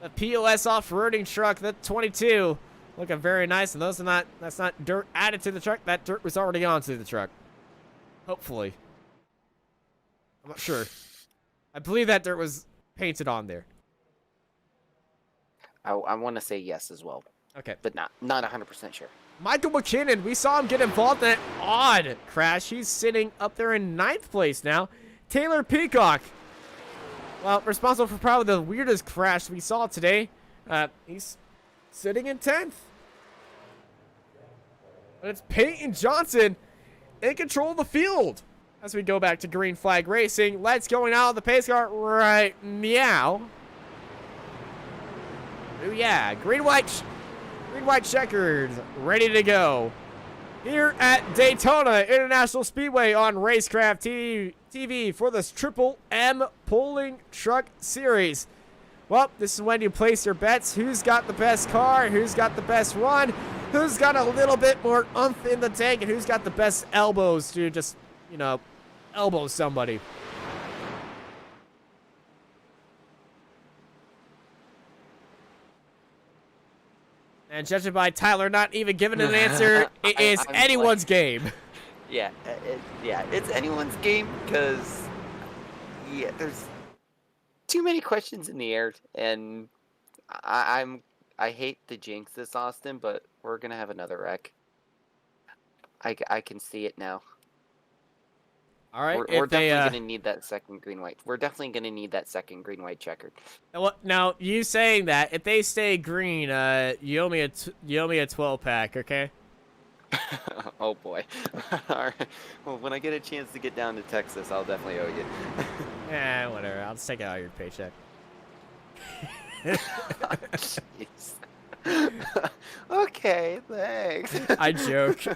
The POS off-roading truck, the 22, looking very nice, and that's not dirt added to the truck. That dirt was already onto the truck. Hopefully. I'm not sure. I believe that dirt was painted on there. I want to say yes as well. Okay. But not 100% sure. Michael McKinnon, we saw him get involved in an odd crash. He's sitting up there in 9th place now. Taylor Peacock, well, responsible for probably the weirdest crash we saw today. He's sitting in 10th. But it's Peyton Johnson in control of the field. As we go back to green flag racing, let's going out of the pace car right meow. Oh yeah, Green-white-checkered, ready to go. Here at Daytona International Speedway on Racecraft TV for this Triple M Pulling Truck Series. Well, this is when you place your bets. Who's got the best car? Who's got the best run? Who's got a little bit more oomph in the tank? And who's got the best elbows to just, you know, elbow somebody? And judging by Tyler not even giving an answer, it is anyone's game. Yeah, it's anyone's game because, yeah, there's too many questions in the air, and I hate to jinx this, Austin, but we're gonna have another wreck. I can see it now. All right, we're definitely gonna need that second green-white. We're definitely gonna need that second green-white-checkered. Now, you saying that, if they stay green, you owe me a 12-pack, okay? Oh boy. All right. Well, when I get a chance to get down to Texas, I'll definitely owe you. Yeah, whatever. I'll just take it out of your paycheck. Okay, thanks. I joke.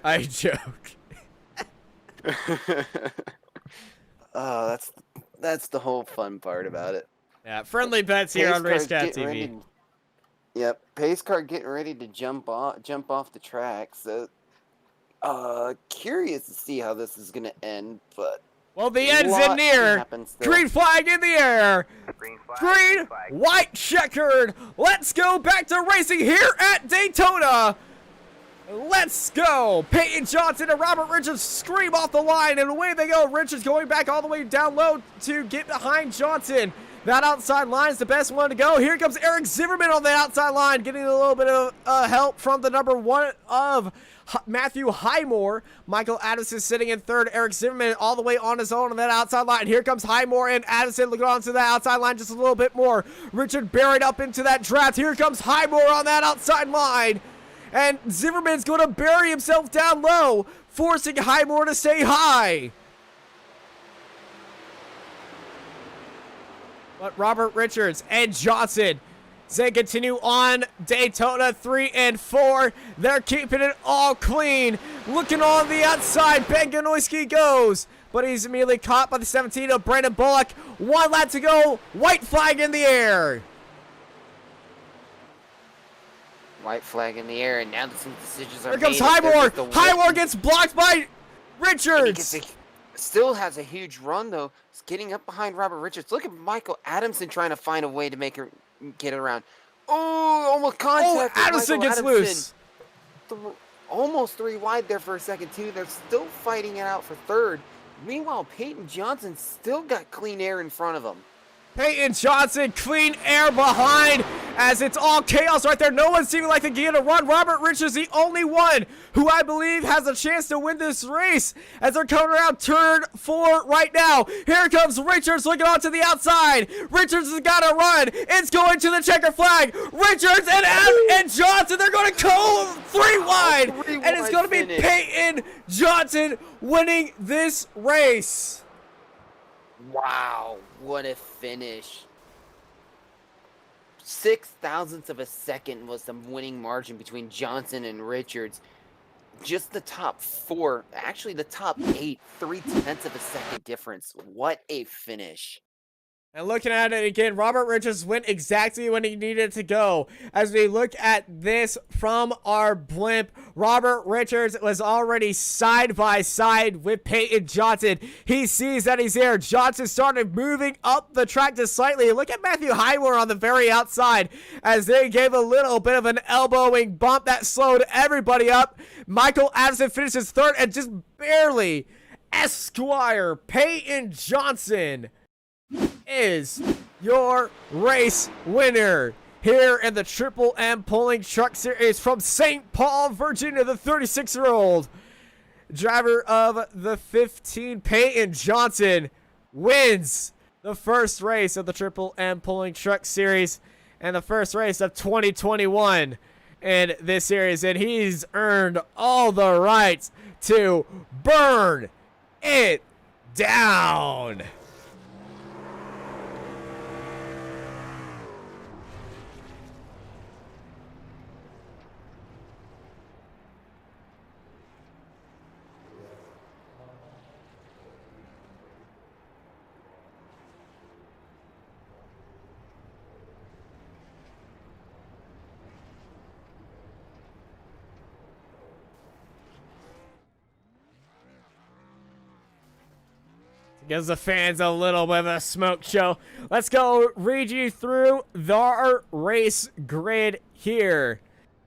Oh, that's the whole fun part about it. Yeah, friendly bets here on Racecraft TV. Yep, pace car getting ready to jump off the track. So Curious to see how this is gonna end, but Well, the end's lot in near. happens still. Green flag in the air. Green flag. Green, flag. white, checkered. Let's go back to racing here at Daytona. Let's go. Peyton Johnson and Robert Richards scream off the line, and away they go. Richards going back all the way down low to get behind Johnson. That outside line is the best one to go. Here comes Eric Zimmerman on the outside line, getting a little bit of help from the number 1 of Matthew Highmore. Michael Addison sitting in third. Eric Zimmerman all the way on his own on that outside line. Here comes Highmore and Addison looking onto that outside line just a little bit more. Richard buried up into that draft. Here comes Highmore on that outside line. And Zimmerman's going to bury himself down low, forcing Highmore to stay high. But Robert Richards and Johnson, they continue on Daytona 3 and 4. They're keeping it all clean. Looking on the outside, Ben Ganoyski goes, but he's immediately caught by the 17 of Brandon Bullock. 1 lap to go. White flag in the air. White flag in the air, and now some decisions are Here made. comes Highmore. If there's the Highmore gets blocked by and he Richards. still has a huge run though. He's getting up behind Robert Richards. Look at Michael Adamson trying to find a way to make her get around. Oh, almost contact. Addison gets loose. Almost 3 wide there for a second too. They're still fighting it out for third. Meanwhile, Peyton Johnson still got clean air in front of him. Peyton Johnson, clean air behind as it's all chaos right there. No one seeming like they get a run. Robert Richards, the only one who I believe has a chance to win this race as they're coming around turn 4 right now. Here comes Richards looking onto the outside. Richards has got to run. It's going to the checker flag. Richards and Johnson, they're going to go 3 wide. And it's going to be finish. Peyton Johnson winning this race. Wow, what a finish. 0.006 of a second was the winning margin between Johnson and Richards. Just the top 4, actually the top 8, 0.3 of a second difference. What a finish. And looking at it again, Robert Richards went exactly when he needed to go. As we look at this from our blimp, Robert Richards was already side by side with Peyton Johnson. He sees that he's there. Johnson started moving up the track just slightly. Look at Matthew Highmore on the very outside as they gave a little bit of an elbowing bump that slowed everybody up. Michael Addison finishes third and just barely Esquire Peyton Johnson is your race winner here in the Triple M Pulling Truck Series from St. Paul, Virginia. The 36-year-old driver of the 15, Peyton Johnson, wins the first race of the Triple M Pulling Truck Series and the first race of 2021 in this series, and he's earned all the rights to burn it down. Gives the fans a little bit of a smoke show. Let's go read you through our race grid here.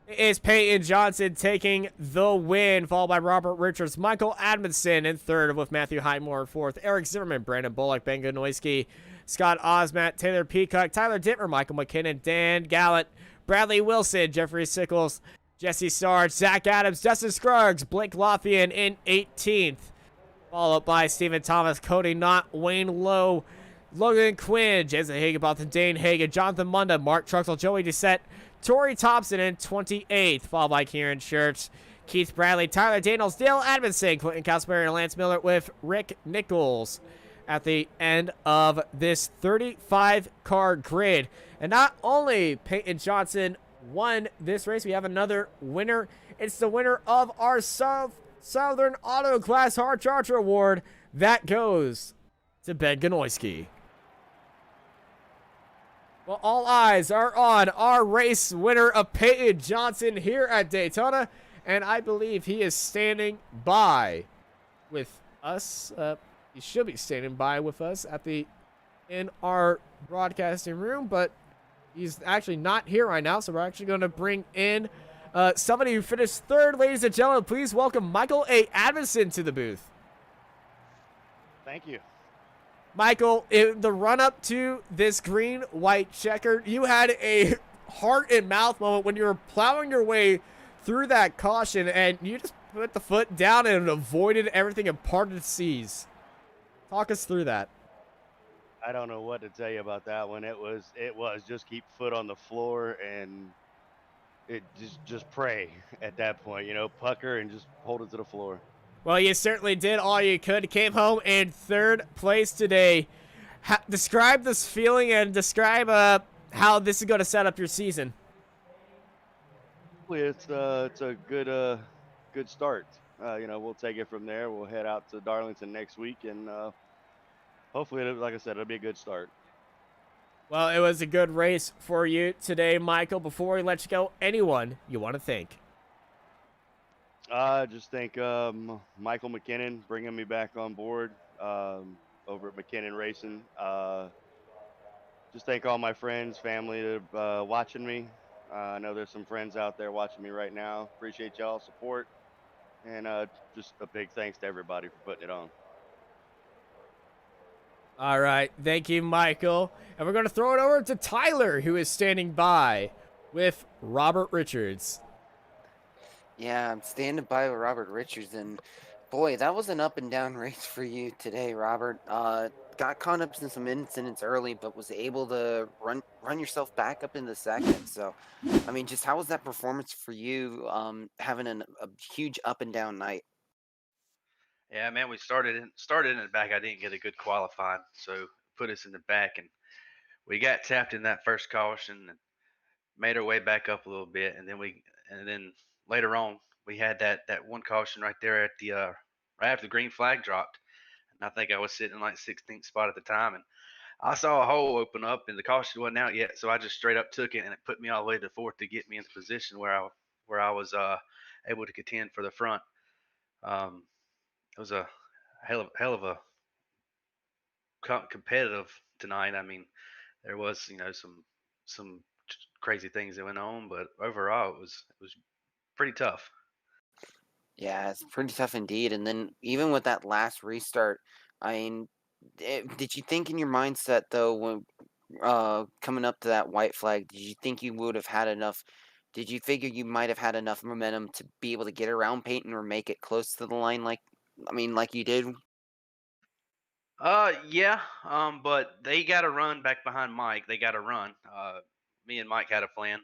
It is Peyton Johnson taking the win, followed by Robert Richards, Michael Adamson in third with Matthew Highmore in fourth, Eric Zimmerman, Brandon Bullock, Ben Ganoyski, Scott Osmat, Taylor Peacock, Tyler Dittmer, Michael McKinnon, Dan Gallant, Bradley Wilson, Jeffrey Sickles, Jesse Sarge, Zach Adams, Justin Scruggs, Blake Lothian in 18th. Followed by Stephen Thomas, Cody Knott, Wayne Lowe, Logan Quinn, Jason Higginbotham, Dane Hagan, Jonathan Munda, Mark Truxell, Joey Doucette, Tori Thompson in 28th, followed by Kieran Church, Keith Bradley, Tyler Daniels, Dale Edmondson, Quentin Cosberry, and Lance Miller with Rick Nichols at the end of this 35-car grid. And not only Peyton Johnson won this race, we have another winner. It's the winner of our Southern Auto Class Hard Charger Award. That goes to Ben Ganoyski. Well, all eyes are on our race winner of Peyton Johnson here at Daytona. and I believe he is standing by with us. He should be standing by with us in our broadcasting room, but he's actually not here right now, so we're actually going to bring in somebody who finished third. Ladies and gentlemen, please welcome Michael A. Adamson to the booth. Thank you. Michael, in the run-up to this green-white-checkered, you had a heart-and-mouth moment when you were plowing your way through that caution, and you just put the foot down and avoided everything and parted seas. Talk us through that. I don't know what to tell you about that one. It was just keep foot on the floor and it just pray at that point, pucker and just hold it to the floor. Well, you certainly did all you could. Came home in third place today. Describe this feeling and describe how this is going to set up your season. It's a good start. We'll take it from there. We'll head out to Darlington next week, and hopefully, like I said, it'll be a good start. Well, it was a good race for you today, Michael. Before we let you go, anyone you want to thank? I just thank Michael McKinnon bringing me back on board over at McKinnon Racing. Just thank all my friends, family that are watching me. I know there's some friends out there watching me right now. Appreciate y'all's support. And just a big thanks to everybody for putting it on. All right. Thank you, Michael. And we're going to throw it over to Tyler, who is standing by with Robert Richards. Yeah, I'm standing by with Robert Richards, and boy, that was an up and down race for you today, Robert. Got caught up in some incidents early, but was able to run yourself back up in the second. So, I mean, just how was that performance for you? Having a huge up and down night. Yeah, man, we started in the back. I didn't get a good qualifying, so put us in the back, and we got tapped in that first caution and made our way back up a little bit, and then later on we had that one caution right there at the right after the green flag dropped, and I think I was sitting in like 16th spot at the time, and I saw a hole open up, and the caution wasn't out yet, so I just straight up took it, and it put me all the way to fourth to get me in the position where I was able to contend for the front. Um, it was a hell of a competitive tonight. I mean, there was some crazy things that went on, but overall it was pretty tough. Yeah, it's pretty tough indeed. And then even with that last restart, I mean, did you think in your mindset though when coming up to that white flag, did you think you would have had enough? Did you figure you might have had enough momentum to be able to get around Peyton or make it close to the line like you did? Yeah. But they got to run back behind Mike. They got to run. Me and Mike had a plan,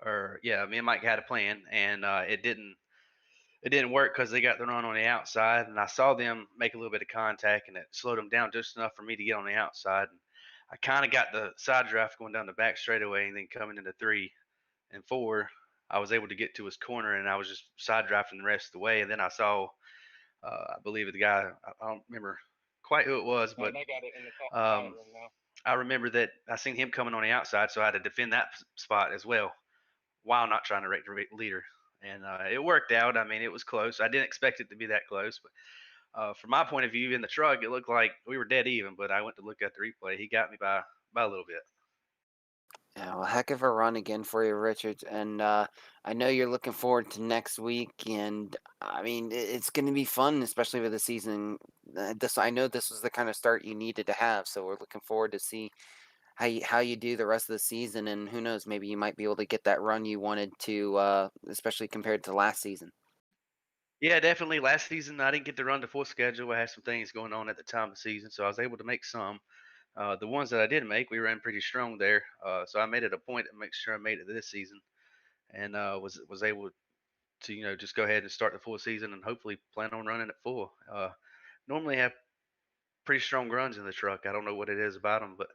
or yeah, me and Mike had a plan, and it didn't work because they got the run on the outside, and I saw them make a little bit of contact, and it slowed them down just enough for me to get on the outside. And I kind of got the side draft going down the back straightaway, and then coming into 3 and 4, I was able to get to his corner, and I was just side drafting the rest of the way. And then I saw, I believe the guy, I don't remember quite who it was, but um, I remember that I seen him coming on the outside, so I had to defend that spot as well while not trying to rate the leader. And it worked out. I mean, it was close. I didn't expect it to be that close, but from my point of view in the truck, it looked like we were dead even. But I went to look at the replay. He got me by a little bit. Yeah, well, heck of a run again for you, Richards. And I know you're looking forward to next week, and I mean it's going to be fun, especially with the season. I know this was the kind of start you needed to have, so we're looking forward to see how you do the rest of the season, and who knows, maybe you might be able to get that run you wanted to, especially compared to last season. Yeah, definitely. Last season, I didn't get to run the full schedule. I had some things going on at the time of the season, so I was able to make some. The ones that I did make, we ran pretty strong there. So I made it a point to make sure I made it this season, and was able to just go ahead and start the full season and hopefully plan on running it full. Normally have pretty strong runs in the truck. I don't know what it is about them, but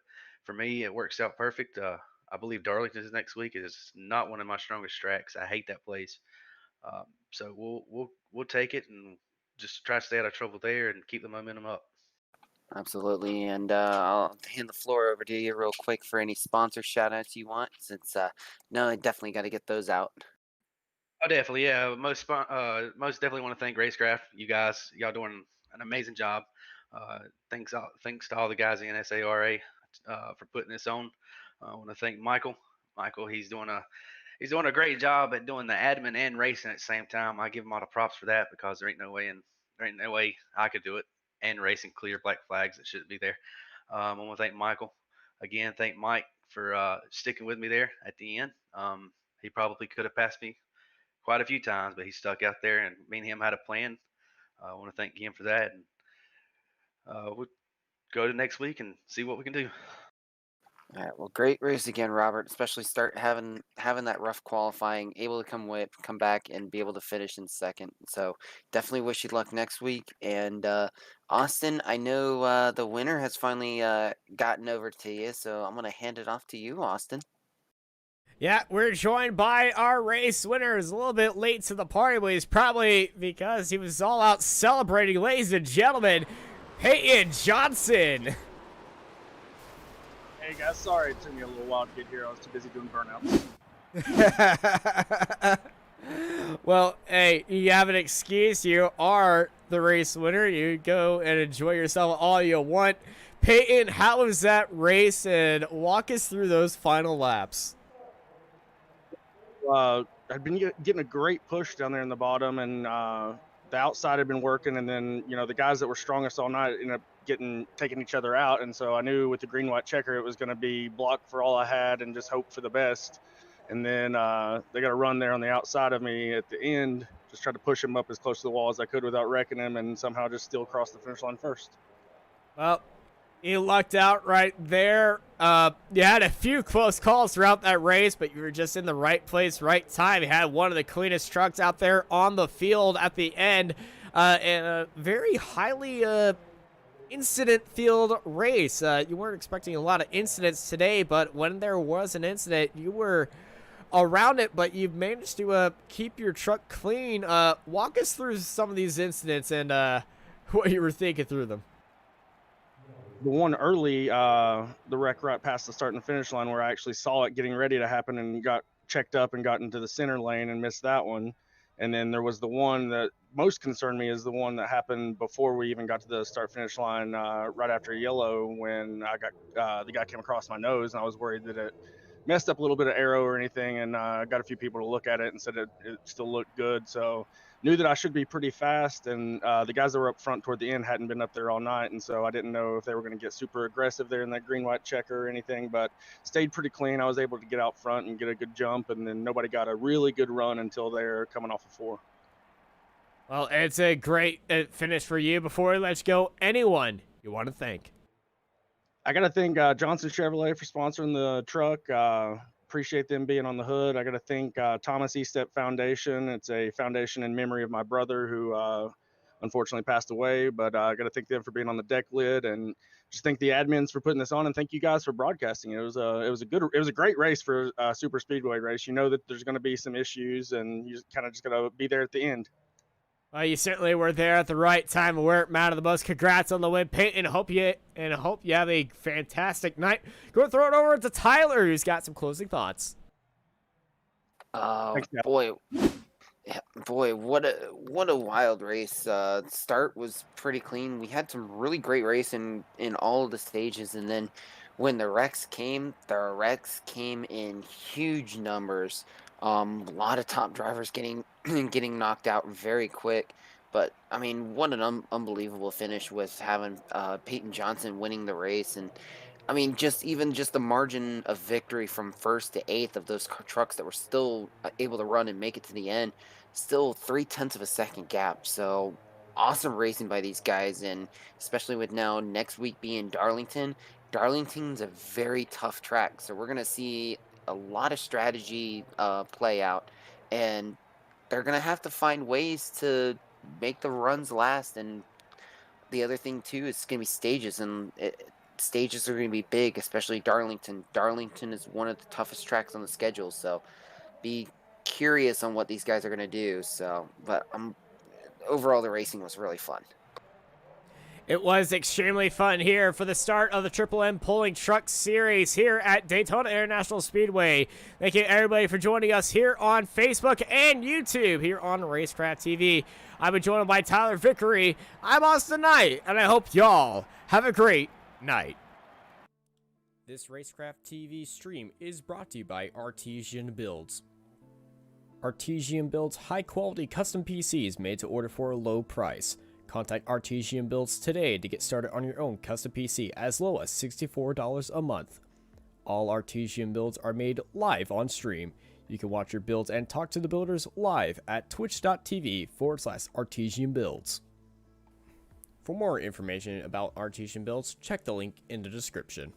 for me, it works out perfect. I believe Darlington's next week is not one of my strongest tracks. I hate that place. So we'll take it and just try to stay out of trouble there and keep the momentum up. Absolutely, and I'll hand the floor over to you real quick for any sponsor shout outs you want, since no, I definitely got to get those out. Oh, definitely, yeah. Most definitely want to thank Racecraft. You guys, y'all doing an amazing job. Uh, thanks to all the guys in NSARA for putting this on. I want to thank Michael. Michael, he's doing a great job at doing the admin and racing at the same time. I give him all the props for that because there ain't no way I could do it and racing clear black flags that shouldn't be there. I want to thank Michael again. Thank Mike for sticking with me there at the end. He probably could have passed me quite a few times, but he stuck out there, and me and him had a plan. I want to thank him for that, and we'll go to next week and see what we can do. All right, well, great race again, Robert. Especially start having that rough qualifying, able to come back, and be able to finish in second. So definitely wish you luck next week. And Austin, I know the winner has finally gotten over to you, so I'm gonna hand it off to you, Austin. Yeah, we're joined by our race winner. He's a little bit late to the party, but he's probably because he was all out celebrating, ladies and gentlemen. Peyton Johnson. Hey guys, sorry it took me a little while to get here. I was too busy doing burnouts. Well, hey, you have an excuse. You are the race winner. You go and enjoy yourself all you want. Peyton, how was that race? And walk us through those final laps. I'd been getting a great push down there in the bottom, and the outside had been working, and then the guys that were strongest all night ended up taking each other out, and so I knew with the green-white-checker it was going to be blocked for all I had and just hope for the best. And then they got a run there on the outside of me at the end. Just tried to push him up as close to the wall as I could without wrecking him, and somehow just still crossed the finish line first. Well, you lucked out right there. You had a few close calls throughout that race, but you were just in the right place, right time. You had one of the cleanest trucks out there on the field at the end, and a very highly incident-filled race. You weren't expecting a lot of incidents today, but when there was an incident, you were around it, but you managed to keep your truck clean. Walk us through some of these incidents and what you were thinking through them. The one early, the wreck right past the start and finish line where I actually saw it getting ready to happen and got checked up and got into the center lane and missed that one. And then there was the one that most concerned me is the one that happened before we even got to the start finish line, right after yellow, when I got the guy came across my nose, and I was worried that it messed up a little bit of aero or anything, and got a few people to look at it and said it still looked good. So knew that I should be pretty fast, and the guys that were up front toward the end hadn't been up there all night, and so I didn't know if they were going to get super aggressive there in that green-white checker or anything, but stayed pretty clean. I was able to get out front and get a good jump, and then nobody got a really good run until they're coming off of 4. Well, it's a great finish for you. Before we let you go, anyone you want to thank? I got to thank Johnson Chevrolet for sponsoring the truck. Appreciate them being on the hood. I got to thank Thomas Estep Foundation. It's a foundation in memory of my brother who unfortunately passed away, but I got to thank them for being on the deck lid, and just thank the admins for putting this on, and thank you guys for broadcasting. It was a great race for a super speedway race. You know that there's going to be some issues, and you kind of just got to be there at the end. Well, you certainly were there at the right time and where it mattered the most. Congrats on the win, Peyton. Hope you have a fantastic night. Go and throw it over to Tyler, who's got some closing thoughts. Thanks, boy, what a wild race. Start was pretty clean. We had some really great racing in all of the stages, and then when the wrecks came in huge numbers. A lot of top drivers getting knocked out very quick. But I mean, what an unbelievable finish with having Peyton Johnson winning the race, and I mean, just the margin of victory from first to eighth of those trucks that were still able to run and make it to the end, still 0.3 of a second gap. So awesome racing by these guys, and especially with now next week being Darlington. Darlington's a very tough track, so we're gonna see a lot of strategy play out, and they're gonna have to find ways to make the runs last. And the other thing too is gonna be stages, and stages are gonna be big, especially Darlington. Darlington is one of the toughest tracks on the schedule, so be curious on what these guys are gonna do. So, but overall the racing was really fun. It was extremely fun here for the start of the Triple M Pulling Truck Series here at Daytona International Speedway. Thank you everybody for joining us here on Facebook and YouTube here on Racecraft TV. I've been joined by Tyler Vickery. I'm Austin Knight, and I hope y'all have a great night. This Racecraft TV stream is brought to you by Artesian Builds. Artesian builds high-quality custom PCs made to order for a low price. Contact Artesian Builds today to get started on your own custom PC as low as $64 a month. All Artesian builds are made live on stream. You can watch your builds and talk to the builders live at twitch.tv/Artesian Builds. For more information about Artesian Builds, check the link in the description.